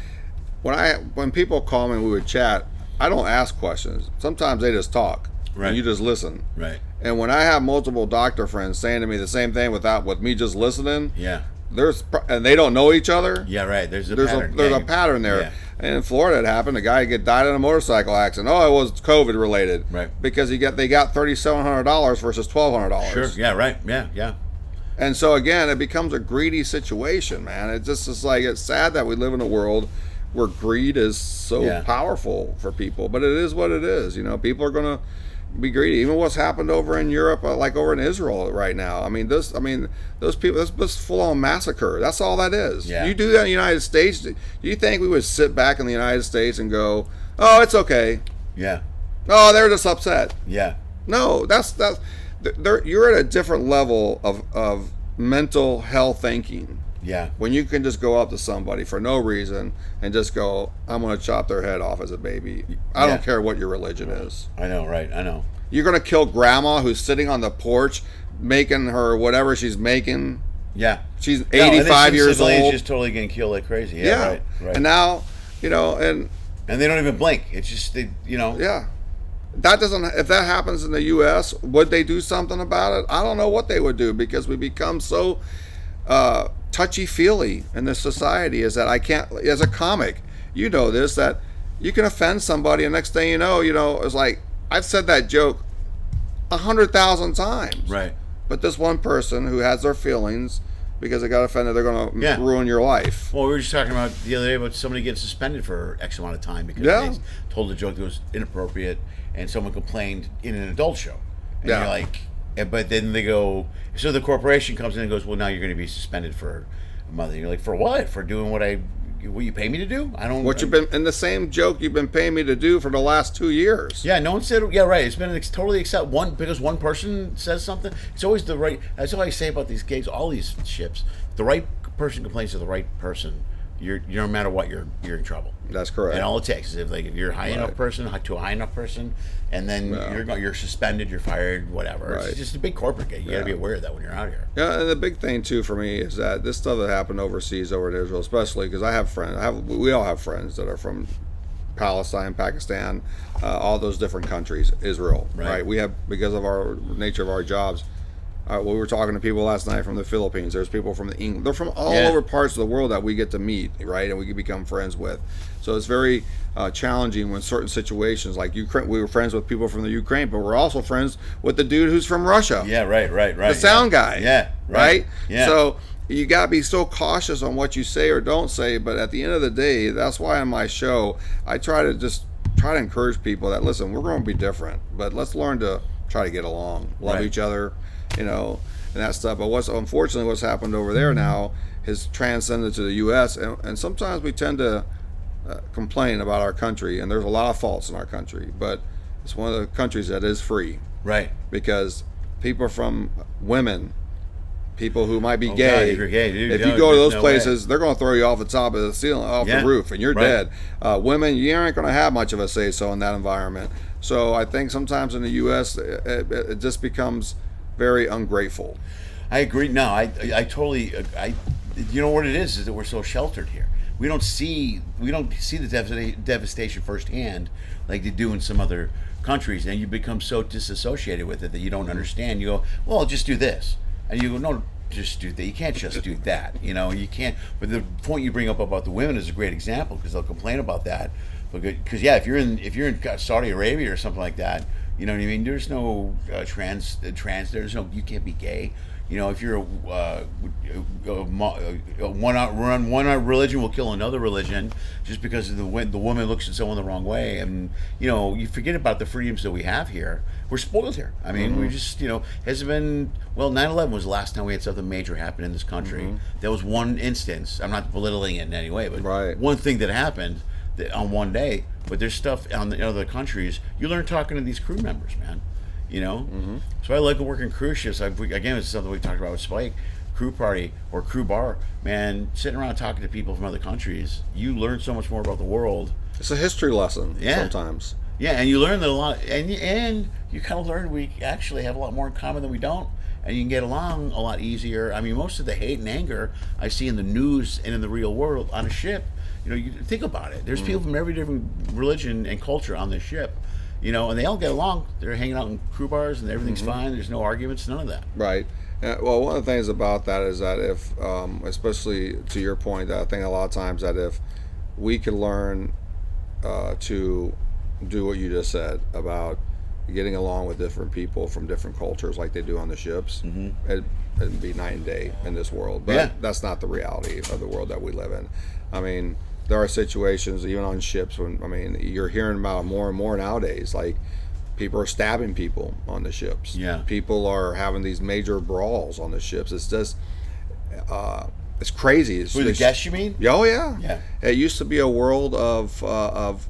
when people call me, we would chat. I don't ask questions. Sometimes they just talk. Right. And you just listen. Right. And when I have multiple doctor friends saying to me the same thing with me just listening. Yeah. And they don't know each other. Yeah, right. There's a pattern. A pattern there. Yeah. And in Florida, it happened. A guy died in a motorcycle accident. Oh, it was COVID related. Right. Because they got $3,700 versus $1,200. Sure. Yeah. Right. Yeah. And so again, it becomes a greedy situation, man. It just is like it's sad that we live in a world where greed is so powerful for people. But it is what it is. People are gonna be greedy. Even what's happened over in Europe, like over in Israel right now. Those people, this full-on massacre. That's all that is. Yeah. You do that in the United States, do you think we would sit back in the United States and go, oh, it's okay? Yeah. Oh, they're just upset. Yeah. No, you're at a different level of mental health thinking. Yeah. When you can just go up to somebody for no reason and just go, I'm going to chop their head off as a baby. I don't care what your religion is. I know, right? I know. You're going to kill grandma who's sitting on the porch making her whatever she's making. Yeah. She's 85 years old. She's just totally getting killed like crazy. Yeah. Right. And now, and they don't even blink. It's just, Yeah. If that happens in the U.S., would they do something about it? I don't know what they would do because we become so touchy-feely in this society is that I can't, as a comic, this, that you can offend somebody and next thing you know, it's like, I've said that joke 100,000 times. Right. But this one person who has their feelings because they got offended, they're going to ruin your life. Well, we were just talking about the other day about somebody getting suspended for X amount of time because they told a joke that was inappropriate and someone complained in an adult show. And you're like, but then they go, so the corporation comes in and goes, well, now you're going to be suspended for a month. And you're like, for what? For doing what you pay me to do? You've been in the same joke you've been paying me to do for the last 2 years. Yeah, no one said, yeah, right. It's been totally accept because one person says something. It's always the right, that's what I say about these gigs, all these ships. The right person complains to the right person. You're no matter what, you're in trouble. That's correct. And all it takes is if you're a high enough person to a high enough person, and then you're suspended, you're fired, whatever. Right. It's just a big corporate gig. You got to be aware of that when you're out here. Yeah, and the big thing too for me is that this stuff that happened overseas, over in Israel, especially because I have friends. We all have friends that are from Palestine, Pakistan, all those different countries. Israel, right? We have, because of our nature of our jobs. We were talking to people last night from the Philippines. There's people from England. They're from all over parts of the world that we get to meet, right? And we can become friends with. So it's very challenging when certain situations, like Ukraine, we were friends with people from the Ukraine, but we're also friends with the dude who's from Russia. Yeah, right. The sound guy. Yeah, right. Yeah. So you got to be so cautious on what you say or don't say. But at the end of the day, that's why on my show, I try to encourage people that, listen, we're going to be different, but let's learn to try to get along, love each other. And that stuff. But what's happened over there now has transcended to the U.S. And sometimes we tend to complain about our country, and there's a lot of faults in our country, but it's one of the countries that is free. Right. Because people from women, people who might be gay, God, if you're gay, dude, if you go to those places, they're going to throw you off the top of the ceiling, off the roof, and you're dead. Women, you aren't going to have much of a say-so in that environment. So I think sometimes in the U.S., it just becomes very ungrateful. I agree. No, I totally. You know what it is that we're so sheltered here. we don't see the devastation firsthand like they do in some other countries, and you become so disassociated with it that you don't understand. You go, well, just do this, and you go, no, just do that. You can't just do that. You can't. But the point you bring up about the women is a great example, because they'll complain about that. Because if you're in Saudi Arabia or something like that, you know what I mean. There's no trans. There's no, you can't be gay. If you're one religion will kill another religion just because of the woman looks at someone the wrong way, and you forget about the freedoms that we have here. We're spoiled here. I mean, we just hasn't been. Well, 9/11 was the last time we had something major happen in this country. There was one instance. I'm not belittling it in any way, but one thing that happened on one day. But there's stuff on the other countries. You learn talking to these crew members, man. So I like working cruise ships. Again, it's something we talked about with Spike, crew party or crew bar. Man, sitting around talking to people from other countries, you learn so much more about the world. It's a history lesson sometimes. Yeah, and you learn that a lot, and you kind of learn we actually have a lot more in common than we don't, and you can get along a lot easier. I mean, most of the hate and anger I see in the news and in the real world on a ship, you think about it. There's people from every different religion and culture on this ship. And they all get along. They're hanging out in crew bars, and everything's fine. There's no arguments, none of that. Right. Well, one of the things about that is that if, especially to your point, I think a lot of times that if we could learn to do what you just said about getting along with different people from different cultures like they do on the ships, it'd be night and day in this world. But that's not the reality of the world that we live in. I mean, there are situations even on ships when you're hearing about more and more nowadays, like people are stabbing people on the ships. Yeah, people are having these major brawls on the ships. It's just it's crazy. For the guests, you mean? Oh yeah. Yeah. It used to be a world of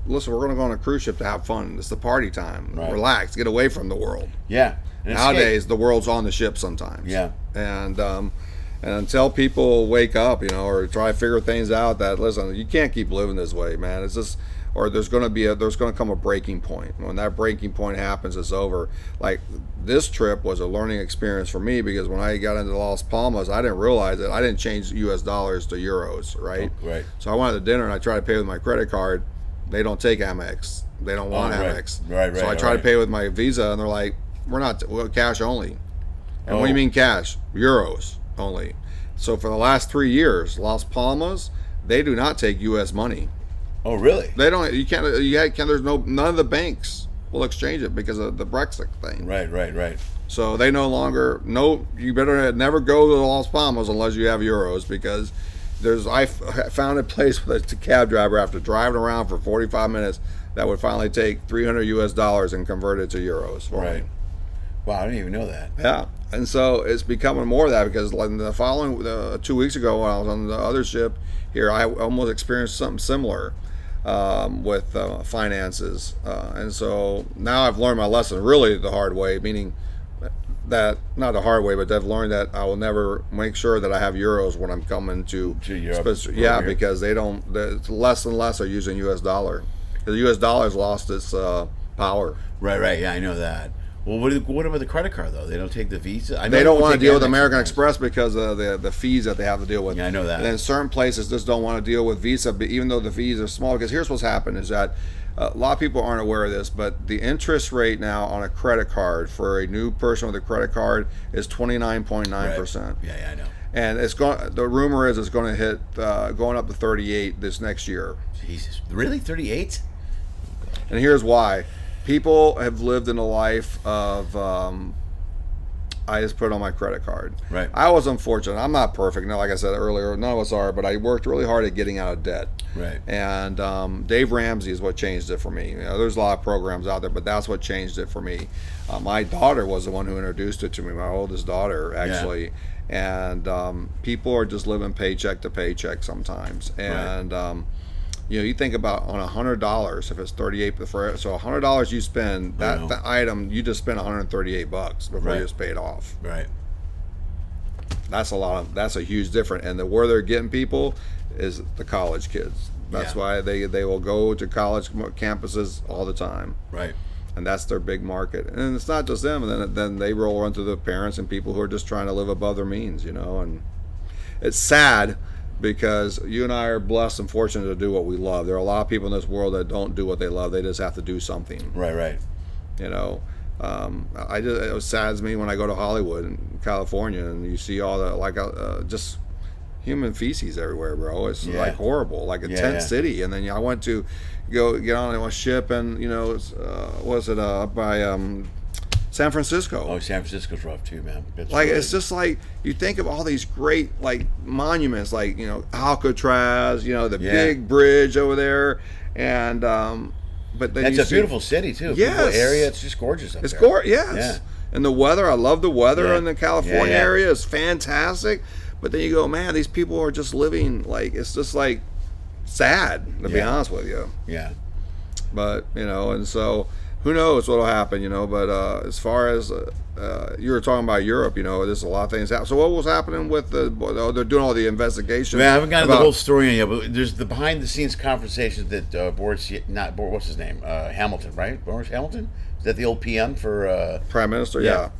listen, we're going to go on a cruise ship to have fun. It's the party time. Right. Relax, get away from the world. Yeah. Nowadays, the world's on the ship sometimes. Yeah. And until people wake up, or try to figure things out, that listen, you can't keep living this way, man. It's just, or there's going to come a breaking point. When that breaking point happens, it's over. Like this trip was a learning experience for me, because when I got into Las Palmas, I didn't realize it. I didn't change U.S. dollars to euros, right? Oh, right. So I went to dinner and I tried to pay with my credit card. They don't take Amex. They don't want Amex. Right. So I tried to pay with my Visa, and they're like, we're cash only. And what do you mean cash? Euros only. So for the last 3 years, Las Palmas, they do not take U.S. money. Oh, really? They don't. You can't. There's none of the banks will exchange it because of the Brexit thing. Right. So they no longer. You better never go to Las Palmas unless you have euros, because I found a place with a cab driver after driving around for 45 minutes that would finally take $300 US and convert it to euros. Right. Wow, I didn't even know that. Yeah, and so it's becoming more of that, because like the following 2 weeks ago when I was on the other ship here, I almost experienced something similar with finances, and so now I've learned my lesson really the hard way, meaning that not the hard way, but I've learned that I will never make sure that I have euros when I'm coming to Europe. Because it's less and less are using U.S. dollar, because the U.S. dollar's lost its power. Right. Yeah, I know that. Well, what about the credit card though? They don't take the Visa. They don't want to deal with American Express because of the fees that they have to deal with. Yeah, I know that. And then certain places just don't want to deal with Visa, but even though the fees are small. Because here's what's happened is that a lot of people aren't aware of this, but the interest rate now on a credit card for a new person with a credit card is 29.9%. Right. Yeah, I know. And the rumor is it's going to hit going up to 38 this next year. Jesus, really? 38? And here's why. People have lived in a life of I just put it on my credit card. Right. I was unfortunate. I'm not perfect. Now, like I said earlier, none of us are, but I worked really hard at getting out of debt. Right. And Dave Ramsey is what changed it for me. There's a lot of programs out there, but that's what changed it for me. My daughter was the one who introduced it to me, my oldest daughter, actually. Yeah. And people are just living paycheck to paycheck sometimes. And right. You think about on $100, if it's 38 for so $100 you spend that item, you just spend $138 before you just pay it off. Right. That's a huge difference. And where they're getting people is the college kids. That's why they will go to college campuses all the time. Right. And that's their big market. And it's not just them. And then they roll into the parents and people who are just trying to live above their means. And it's sad. because you and I are blessed and fortunate to do what we love. There are a lot of people in this world that don't do what they love. They just have to do something. Right. You know, it saddens me when I go to Hollywood in California and you see all the just human feces everywhere, bro. It's like horrible, like a tent city. And then I went to go get on a ship, and up by San Francisco. Oh, San Francisco's rough too, man. It's just like you think of all these great monuments, Alcatraz, the big bridge over there, and but then that's a beautiful city too. Yes. Beautiful area. It's just gorgeous up there. It's gorgeous. Yes. Yeah. And the weather, I love the weather in the California area. It's fantastic. But then you go, man, these people are just living it's just sad, to be honest with you. Yeah. But, and so who knows what'll happen, but as far as you were talking about Europe, there's a lot of things happen. So what was happening with they're doing all the investigation? I haven't gotten the whole story yet, but there's the behind the scenes conversations that what's his name? Hamilton, right? Boris Hamilton? Is that the old PM for Prime Minister? Yeah.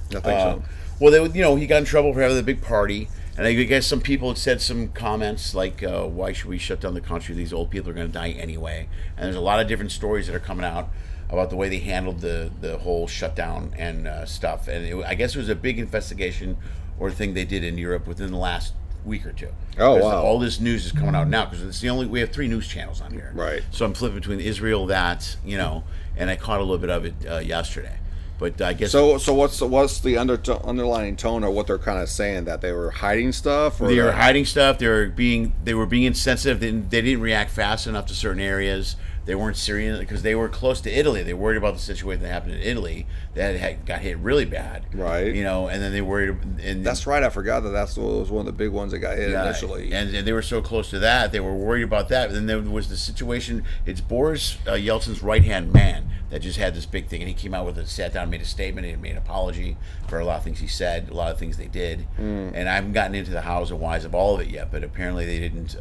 I think so. Well, he got in trouble for having the big party. And I guess some people had said some comments like, why should we shut down the country? These old people are going to die anyway. And there's a lot of different stories that are coming out about the way they handled the whole shutdown and stuff. And I guess it was a big investigation or thing they did in Europe within the last week or two. Oh, wow. All this news is coming out now because it's we have 3 news channels on here. Right. So I'm flipping between Israel, and I caught a little bit of it yesterday. But I guess so. What's the underlying tone of what they're kind of saying, that they were hiding stuff? Or they were hiding stuff. They were being insensitive. They didn't react fast enough to certain areas. They weren't serious because they were close to Italy. They worried about the situation that happened in Italy that got hit really bad. Right. And then they worried. And that's right. I forgot that was one of the big ones that got hit initially. And they were so close to that. They were worried about that. But then there was the situation. It's Boris Yeltsin's right-hand man that just had this big thing. And he came out sat down, made a statement, and made an apology for a lot of things he said, a lot of things they did. And I haven't gotten into the hows and whys of all of it yet. But apparently they didn't.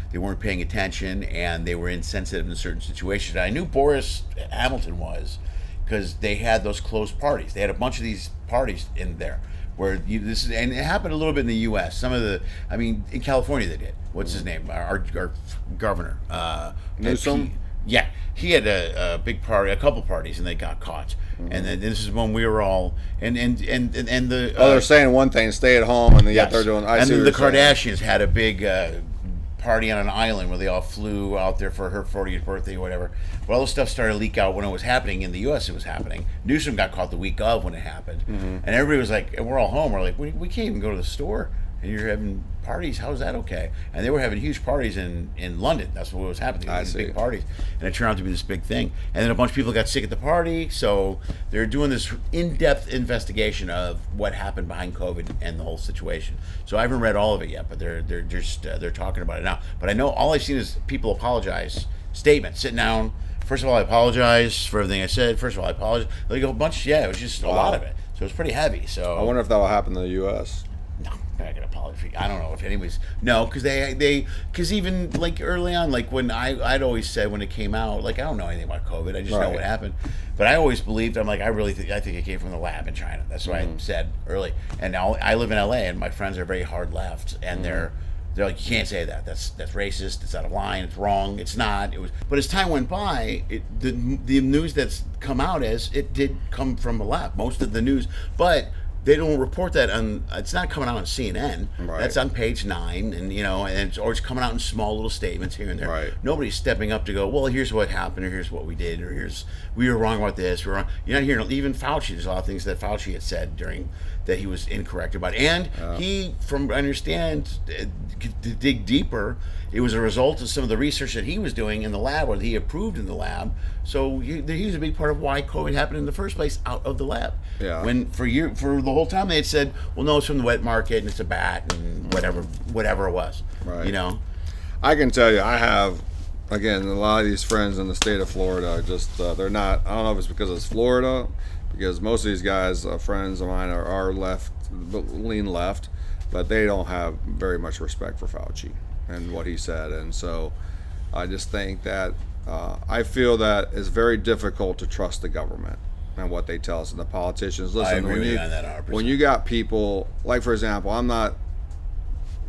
They weren't paying attention, and they were insensitive in certain situations. And I knew Boris Hamilton was, because they had those closed parties. They had a bunch of these parties in there where and it happened a little bit in the U.S. In California they did. What's his name? Our governor. Newsom? He had a big party, a couple parties, and they got caught. And then this is when we were all and the. They're saying one thing, stay at home, and yet they're doing. And then the Kardashians had a big. Party on an island where they all flew out there for her 40th birthday or whatever. But all this stuff started to leak out when it was happening in the U.S. It was happening. Newsom got caught the week of when it happened, and everybody was like, "We're all home." We're like, "We can't even go to the store, and you're having parties. How is that okay?" And they were having huge parties in London. That's what was happening. These big parties, and it turned out to be this big thing. And then a bunch of people got sick at the party, so they're doing this in-depth investigation of what happened behind COVID and the whole situation. So I haven't read all of it yet, but they're talking about it now. But I know all I've seen is people apologize, statements, sitting down. First of all, I apologize for everything I said. First of all, I apologize. Like a bunch, it was just a lot of it. So it was pretty heavy. So I wonder if that'll happen in the U.S. No, not gonna apologize. I don't know if anybody's because even early on, when I'd always said when it came out, I don't know anything about COVID. I just know what happened. But I always believed, I really think it came from the lab in China. That's what I said early. And now I live in LA, and my friends are very hard left, and they're like, you can't say that. That's racist. It's out of line. It's wrong. It's not. It was. But as time went by, the news that's come out it did come from a lab. Most of the news, but. They don't report that it's not coming out on CNN. Right. That's on page 9, and it's coming out in small little statements here and there. Right. Nobody's stepping up to go, well, here's what happened, or here's what we did, or we were wrong about this. You're not hearing even Fauci. There's a lot of things that Fauci had said during that he was incorrect about, and he, from I understand, to dig deeper, it was a result of some of the research that he was doing in the lab, or that he approved in the lab. So he was a big part of why COVID happened in the first place out of the lab. Yeah. When for the whole time they had said, well, no, it's from the wet market and it's a bat and whatever it was. Right. I can tell you, I have, again, a lot of these friends in the state of Florida. Just they're not. I don't know if it's because it's Florida, because most of these guys, friends of mine, are left, lean left, but they don't have very much respect for Fauci and what he said, and so I just think that I feel that it's very difficult to trust the government and what they tell us, and the politicians. Listen, I agree with you on that 100%. When you got people like, for example, I'm not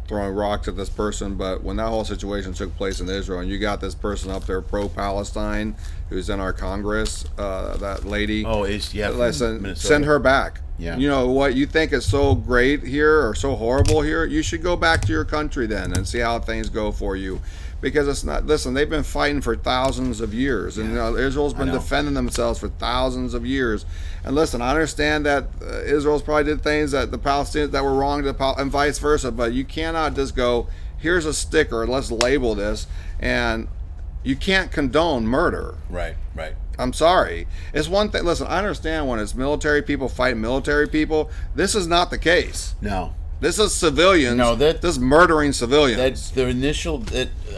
throwing rocks at this person, but when that whole situation took place in Israel, and you got this person up there pro-Palestine who's in our Congress, that lady. Oh, listen, send her back. Yeah. You know what you think is so great here or so horrible here? You should go back to your country then and see how things go for you. Because it's not, listen, they've been fighting for thousands of years. And Israel's been defending themselves for thousands of years. And listen, I understand that Israel's probably did things that the Palestinians that were wrong and vice versa. But you cannot just go, here's a sticker, let's label this. And you can't condone murder. Right. I'm sorry. It's one thing. Listen, I understand when it's military people fighting military people. This is not the case. No. This is civilians. No, this is murdering civilians. That's the initial.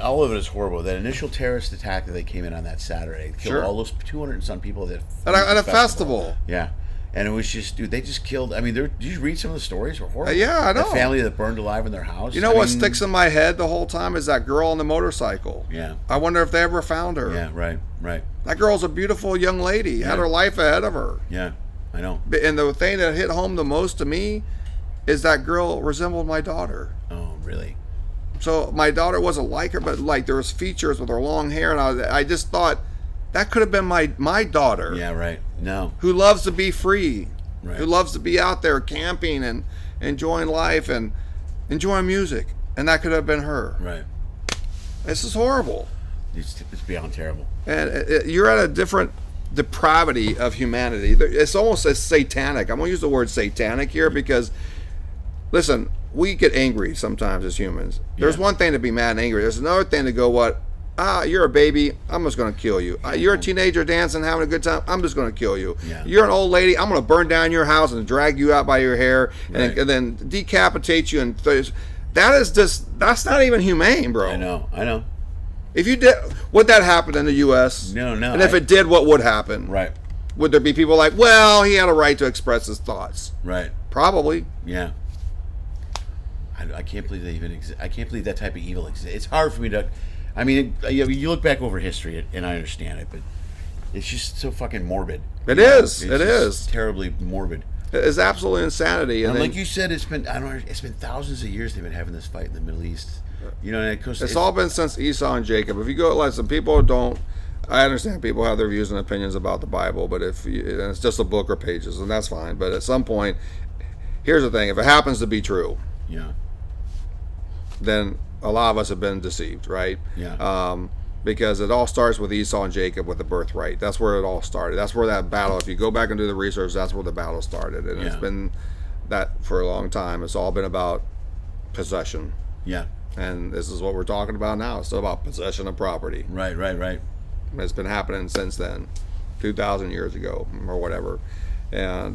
All of it is horrible. That initial terrorist attack that they came in on that Saturday, killed all those 200 and some people at a festival. Yeah, and it was just, dude, they just killed. I mean, did you read some of the stories? Were horrible. Yeah, I know. The family that burned alive in their house. You know what sticks in my head the whole time is that girl on the motorcycle. Yeah. I wonder if they ever found her. Yeah. Right. That girl's a beautiful young lady. Had her life ahead of her. Yeah, I know. And the thing that hit home the most to me is that girl resembled my daughter. Oh, really? So my daughter wasn't like her, but like there was features with her long hair, and I just thought that could have been my daughter. Yeah, right. No. Who loves to be free, right. Who loves to be out there camping and enjoying life and enjoying music, and that could have been her. Right. This is horrible. It's beyond terrible. And you're at a different depravity of humanity. It's almost as satanic. I'm going to use the word satanic here because, listen, we get angry sometimes as humans. There's one thing to be mad and angry. There's another thing to go, you're a baby, I'm just going to kill you. You're a teenager dancing, having a good time, I'm just going to kill you. Yeah. You're an old lady, I'm going to burn down your house and drag you out by your hair and, Right. and then decapitate you. And that's not even humane, bro. I know. If you did, would that happen in the U.S.? No. And if it did, what would happen? Right. Would there be people like, well, he had a right to express his thoughts? Right. Probably. Yeah. I can't believe they even exist. I can't believe that type of evil exists. It's hard for me to. I mean, you look back over history, and I understand it, but it's just so fucking morbid. It is. It is terribly morbid. It's absolutely insanity. And like you said, it's been thousands of years they've been having this fight in the Middle East. You know, and of course, it's all been since Esau and Jacob. If you go, listen, people don't. I understand people have their views and opinions about the Bible, but and it's just a book or pages, and that's fine. But at some point, here's the thing: if it happens to be true, then a lot of us have been deceived, right? Yeah. Because it all starts with Esau and Jacob with the birthright. That's where it all started. That's where that battle. If you go back and do the research, that's where the battle started, and it's been that for a long time. It's all been about possession. Yeah. And this is what we're talking about now. It's still about possession of property. Right. It's been happening since then, 2,000 years ago or whatever. And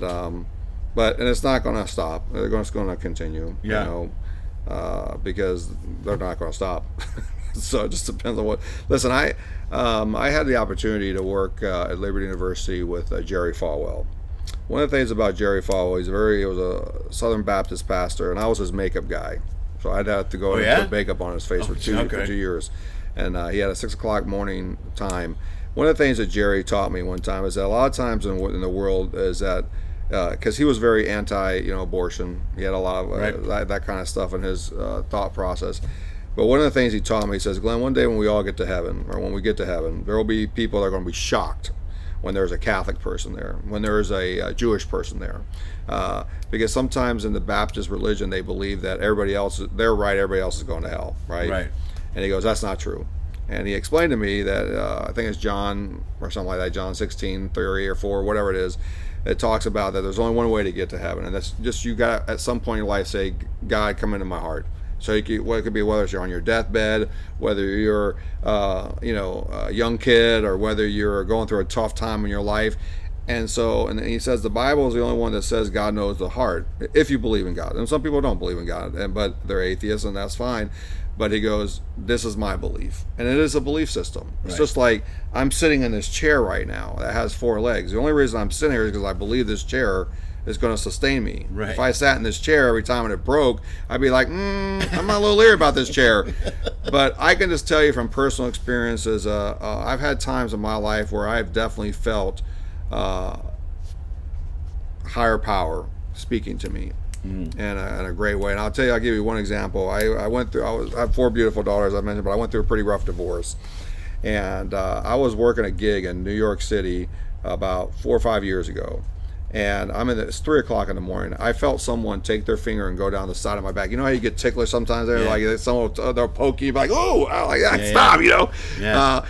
but it's not going to stop. They're just going to continue. Yeah. You know, because they're not going to stop. So it just depends on what. Listen, I had the opportunity to work at Liberty University with Jerry Falwell. One of the things about Jerry Falwell, he was a Southern Baptist pastor, and I was his makeup guy. So I'd have to go and put makeup on his face for 2 years. And he had a 6 o'clock morning time. One of the things that Jerry taught me one time is that a lot of times in the world is that, because he was very anti-abortion. He had a lot of that kind of stuff in his thought process. But one of the things he taught me, he says, Glenn, one day when we all get to heaven, or when we get to heaven, there will be people that are going to be shocked when there's a Catholic person there, when there's a Jewish person there. Because sometimes in the Baptist religion, they believe that they're right, everybody else is going to hell, right? Right. And he goes, that's not true. And he explained to me that, I think it's John, or something like that, John 16:3 or 4, whatever it is, it talks about that there's only one way to get to heaven. And that's just, you got to, at some point in your life, say, God, come into my heart. So it could be whether you're on your deathbed, whether you're a young kid, or whether you're going through a tough time in your life. And he says the Bible is the only one that says God knows the heart, if you believe in God. And some people don't believe in God, but they're atheists, and that's fine. But he goes, this is my belief. And it is a belief system. It's just like, I'm sitting in this chair right now that has 4 legs. The only reason I'm sitting here is because I believe this chair is going to sustain me. Right. If I sat in this chair every time it broke, I'd be like, I'm a little leery about this chair. But I can just tell you from personal experiences, I've had times in my life where I've definitely felt higher power speaking to me. in a great way. And I'll tell you, I'll give you one example. I have 4 beautiful daughters, I mentioned, but I went through a pretty rough divorce. And I was working a gig in New York City about 4 or 5 years ago. And it's 3 o'clock in the morning. I felt someone take their finger and go down the side of my back. You know how you get ticklish sometimes? They're like, someone they'll poke you, like, oh, like that, stop, you know? Yeah.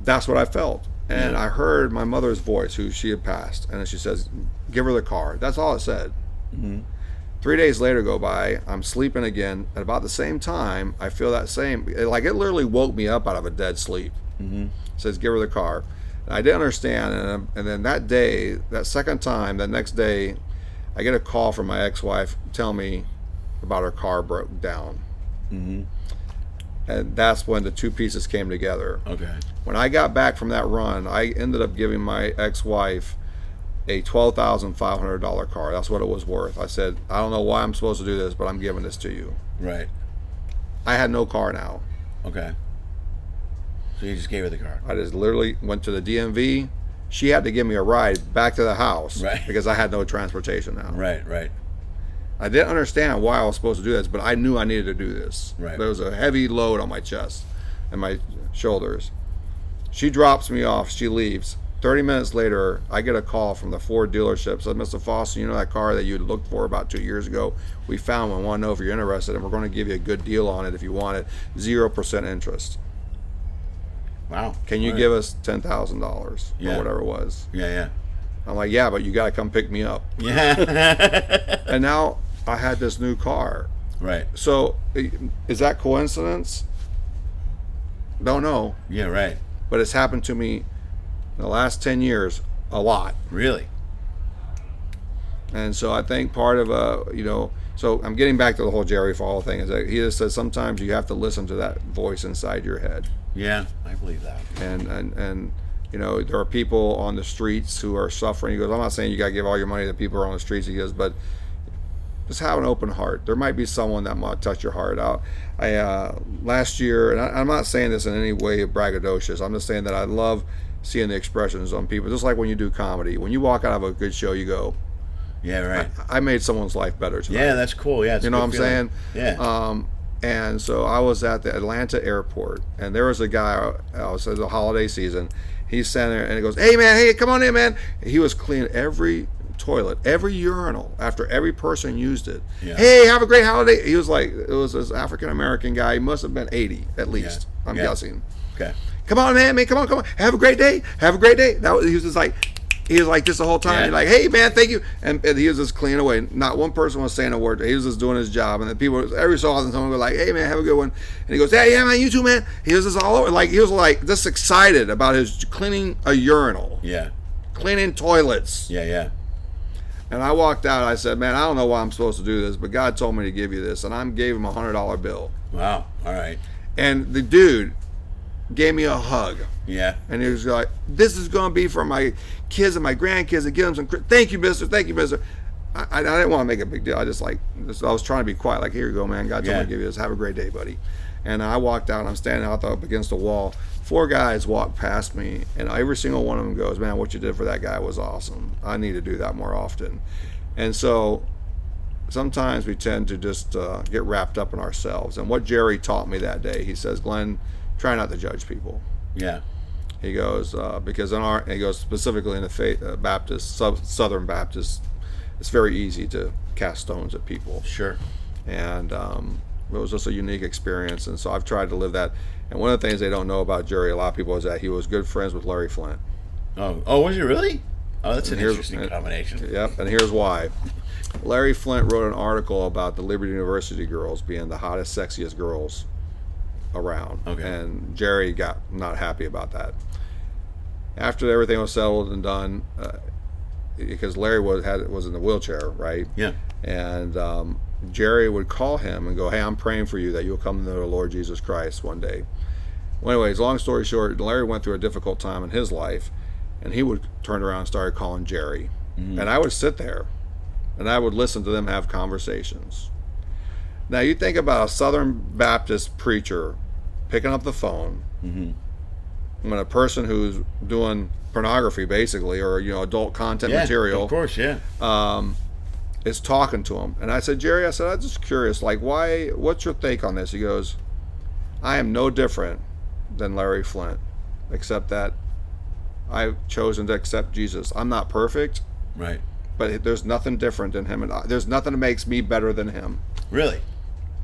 That's what I felt. And I heard my mother's voice, who she had passed, and she says, give her the car. That's all it said. 3 days later go by, I'm sleeping again. At about the same time, I feel that same, like it literally woke me up out of a dead sleep. It says, give her the car. And I didn't understand. And then that day, that second time, that next day, I get a call from my ex-wife telling me about her car broke down. And that's when the 2 pieces came together. Okay. When I got back from that run, I ended up giving my ex-wife a $12,500 car. That's what it was worth. I said, I don't know why I'm supposed to do this, but I'm giving this to you. Right. I had no car now. Okay. So you just gave her the car. I just literally went to the DMV. She had to give me a ride back to the house. Right. Because I had no transportation now. Right, right. I didn't understand why I was supposed to do this, but I knew I needed to do this. Right. There was a heavy load on my chest and my shoulders. She drops me off. She leaves. 30 minutes later, I get a call from the Ford dealership. Said, Mr. Foster, you know that car that you looked for about 2 years ago? We found one. Want to know if you're interested, and we're going to give you a good deal on it if you want it. 0% interest. Wow. Can you give us $10,000 or whatever it was? Yeah. I'm like, yeah, but you got to come pick me up. Yeah. And now I had this new car. Right. So is that coincidence? Don't know. Yeah, right. But it's happened to me in the last 10 years a lot. Really? And so I think part of so I'm getting back to the whole Jerry Falwell thing, is that he just says sometimes you have to listen to that voice inside your head. Yeah, I believe that. And there are people on the streets who are suffering. He goes, I'm not saying you got to give all your money to people who are on the streets. He goes, but just have an open heart. There might be someone that might touch your heart out. Last year, and I'm not saying this in any way braggadocious. I'm just saying that I love seeing the expressions on people. Just like when you do comedy. When you walk out of a good show, you go, yeah, right. I made someone's life better tonight. Yeah, that's cool. Yeah, it's you know what I'm feeling. saying? Yeah. And so I was at the Atlanta airport, and there was a guy, it was the holiday season. He's standing there, and he goes, hey, man, hey, come on in, man. He was cleaning every toilet, every urinal, after every person used it. Yeah. Hey, have a great holiday. He was like, it was this African-American guy. He must have been 80 at least, I'm guessing. Okay. Come on, man, come on. Have a great day. Have a great day. He was just like, he was like this the whole time. Yeah. Like, hey, man, thank you. And he was just cleaning away. Not one person was saying a word. He was just doing his job. And then people, every so often, someone would go like, hey, man, have a good one. And he goes, yeah, man, you too, man. He was just all over. Like, he was like just excited about his cleaning a urinal. Yeah. Cleaning toilets. Yeah. And I walked out. I said, man, I don't know why I'm supposed to do this, but God told me to give you this. And I gave him a $100 bill. Wow. All right. And the dude gave me a hug. Yeah. And he was like, this is going to be for my kids and my grandkids, and give them some, thank you, mister. I didn't want to make a big deal. I was trying to be quiet. Like, here you go, man. God told me to give you this. Have a great day, buddy. And I walked out, and I'm standing out up against the wall. 4 guys walked past me, and every single one of them goes, man, what you did for that guy was awesome. I need to do that more often. And so sometimes we tend to just get wrapped up in ourselves. And what Jerry taught me that day, he says, Glenn, try not to judge people. Yeah. He goes, because he goes specifically in the Baptist, Southern Baptist, it's very easy to cast stones at people. Sure. And it was just a unique experience. And so I've tried to live that. And one of the things they don't know about Jerry, a lot of people, is that he was good friends with Larry Flint. Oh, was he really? Oh, that's an interesting combination. Yep, and here's why. Larry Flint wrote an article about the Liberty University girls being the hottest, sexiest girls around. Okay. And Jerry got not happy about that. After everything was settled and done, because Larry was in the wheelchair, right? Yeah. And Jerry would call him and go, hey, I'm praying for you that you'll come to the Lord Jesus Christ one day. Well, anyways, long story short, Larry went through a difficult time in his life, and he would turn around and start calling Jerry. Mm-hmm. And I would sit there, and I would listen to them have conversations. Now, you think about a Southern Baptist preacher picking up the phone, when a person who's doing pornography, basically, or adult content material. Of course, yeah. is talking to him. And I said, Jerry, I said, I'm just curious, like, what's your take on this? He goes, I am no different than Larry Flynt, except that I've chosen to accept Jesus. I'm not perfect. Right. But there's nothing different than him. And there's nothing that makes me better than him. Really?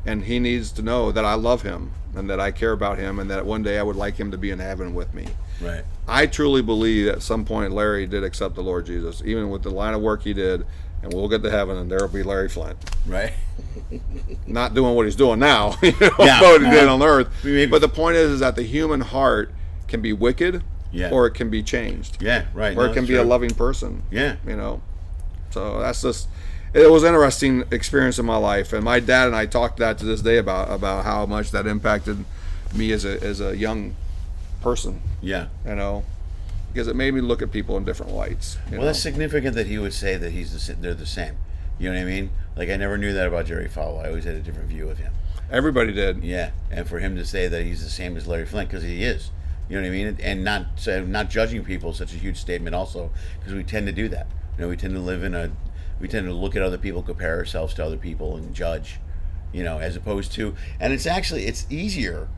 And he needs to know that I love him and that I care about him and that one day I would like him to be in heaven with me. Right. I truly believe at some point Larry did accept the Lord Jesus, even with the line of work he did, and we'll get to heaven and there'll be Larry Flynt. Right. Not doing what he's doing now, Yeah. what he did on earth. Maybe. But the point is that the human heart can be wicked, Yeah. or it can be changed. Yeah, right. Or No, it can it's be a true. loving person. Yeah. So that's just, it was an interesting experience in my life, and my dad and I talked that to this day about how much that impacted me as a young person. Yeah. Because it made me look at people in different lights. Well, that's significant that he would say that they're the same. You know what I mean? Like, I never knew that about Jerry Falwell. I always had a different view of him. Everybody did. Yeah, and for him to say that he's the same as Larry Flynt, because he is. You know what I mean? And not judging people is such a huge statement also, because we tend to do that. We tend to look at other people, compare ourselves to other people, and judge. As opposed to, and it's easier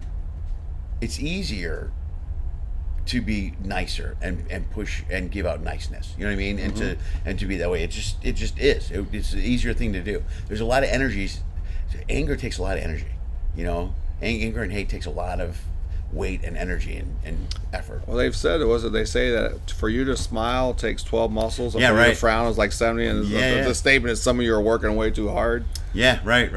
to be nicer and push and give out niceness. You know what I mean? Mm-hmm. And to be that way. It just is. It's an easier thing to do. There's a lot of energies. Anger takes a lot of energy. Anger and hate takes a lot of weight and energy and effort. Well, they've said they say that for you to smile takes 12 muscles, and Yeah, for you right. to frown is like 70. And the statement is some of you are working way too hard. Yeah, right.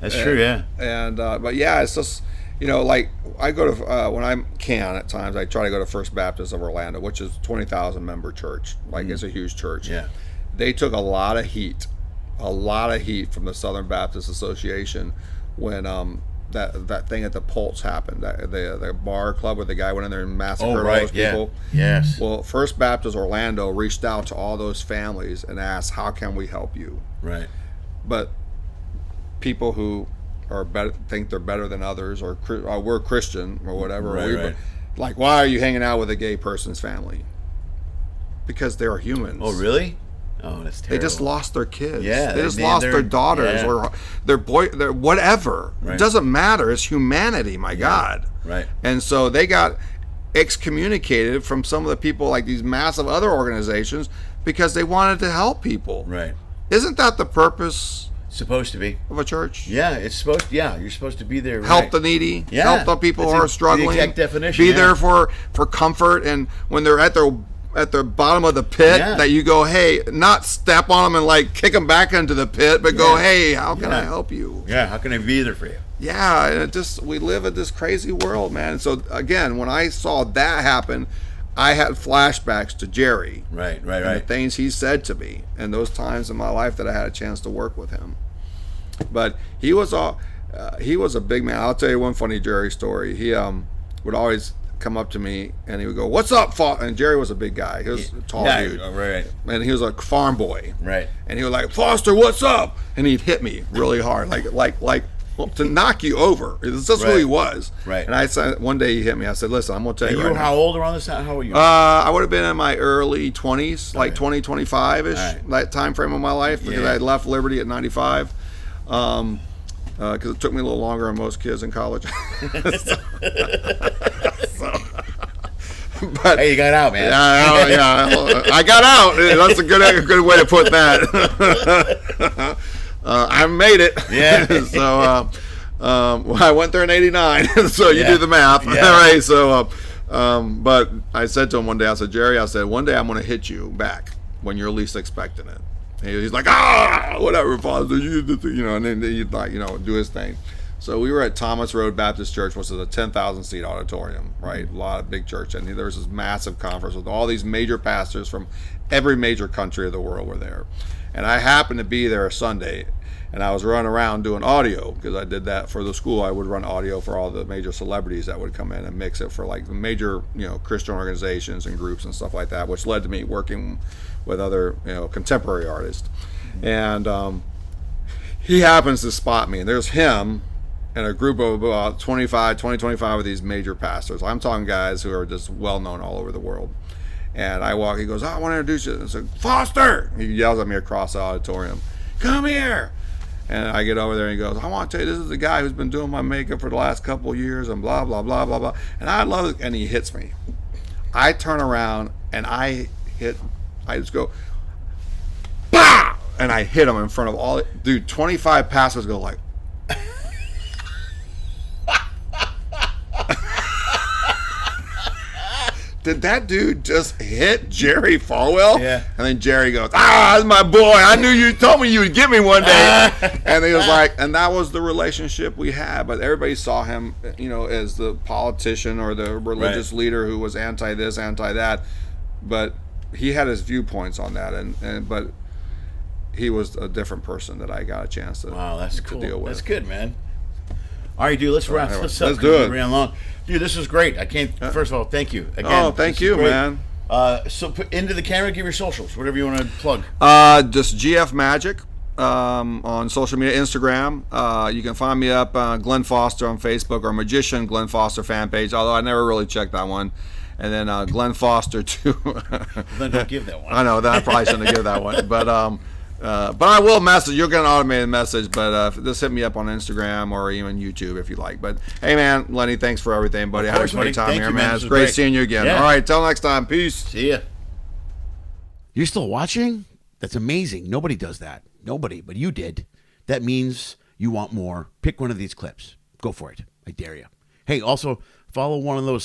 That's true. Yeah. And but yeah, it's just like I go to when I can at times I try to go to First Baptist of Orlando, which is 20,000 member church. Like it's a huge church. Yeah. They took a lot of heat from the Southern Baptist Association when that thing at the Pulse happened, the bar club where the guy went in there and massacred all those people. Yes. Well, First Baptist Orlando reached out to all those families and asked, how can we help you? Right. But people who are better, think they're better than others, or we're Christian or whatever, Right. like, why are you hanging out with a gay person's family? Because they're humans. Oh, really? Oh, that's terrible. They just lost their kids. Yeah, they just lost their daughters or their whatever. Right. It doesn't matter. It's humanity, my God. Right. And so they got excommunicated from some of the people, like these massive other organizations, because they wanted to help people. Right. Isn't that the purpose Supposed to be. of a church? Yeah, it's supposed. Yeah, you're supposed to be there. Help the needy. Yeah. Help the people who That's are struggling. the exact definition. Be there for comfort, and when they're at the bottom of the pit, that you go, hey, not step on them and like kick them back into the pit, but go, hey, how can I help you? Yeah, how can I be there for you? Yeah, and we live in this crazy world, man. So again, when I saw that happen, I had flashbacks to Jerry. Right. And the things he said to me, and those times in my life that I had a chance to work with him. But he was a big man. I'll tell you one funny Jerry story. He would always come up to me and he would go, "What's up, Foster?" And Jerry was a big guy. He was a tall dude. Right. And he was a farm boy. Right. And he was like, "Foster, what's up?" And he'd hit me really hard, like to knock you over. It's just who he was. Right. And I said, one day he hit me. I said, "Listen, I'm going to tell And you you right were now." how old around this time? How old were you? I would have been in my early 20s, like 20, 25-ish, Right. that time frame of my life, because I had left Liberty at 95. Because it took me a little longer than most kids in college. But Hey, you got out, man. yeah, I got out. That's a good way to put that. I made it. Yeah. So I went there in '89. So you do the math, Yeah. all right? So, but I said to him one day, I said, "Jerry, I said, one day I'm going to hit you back when you're least expecting it." And he's like, whatever, Father, and then he'd like, do his thing. So we were at Thomas Road Baptist Church, which is a 10,000 seat auditorium, right? A lot of big church. And there was this massive conference with all these major pastors from every major country of the world were there. And I happened to be there a Sunday, and I was running around doing audio, because I did that for the school. I would run audio for all the major celebrities that would come in and mix it for like the major, Christian organizations and groups and stuff like that, which led to me working with other, contemporary artists. And he happens to spot me, and there's him and a group of about 25 of these major pastors. I'm talking guys who are just well-known all over the world. And I walk, he goes, "I want to introduce you." I said, "Foster!" He yells at me across the auditorium. come here. And I get over there and he goes, I want to tell you, this is the guy who's been doing my makeup for the last couple of years and blah, blah, blah, blah, blah. And I love it. And he hits me. I turn around and I just go, bah! And I hit him in front of all, dude, 25 passers go like, did that dude just hit Jerry Falwell? Yeah. And then Jerry goes, that's my boy. I knew you told me you would get me one day. And he was like, and that was the relationship we had. But everybody saw him, as the politician or the religious leader who was anti this, anti that. But he had his viewpoints on that. But he was a different person that I got a chance to, that's cool. deal with. That's good, man. All right, dude, let's wrap this up. Let's do it. Ran long. Dude, this was great. I can't. First of all, thank you again. Oh, thank you, man. So put into the camera, give your socials, whatever you want to plug. Just GF Magic on social media, Instagram. You can find me up Glen Foster on Facebook or Magician Glen Foster fan page. Although I never really checked that one. And then Glen Foster too. Then don't give that one. I know that I probably shouldn't have given that one, but I will message. You'll get an automated message, but just hit me up on Instagram or even YouTube if you like. But hey, man, Lenny, thanks for everything, buddy. I had a great time here, man. It's great seeing you again. All right, till next time. Peace. See ya. You're still watching? That's amazing. Nobody does that. Nobody, but you did. That means you want more. Pick one of these clips. Go for it. I dare you. Hey, also follow one of those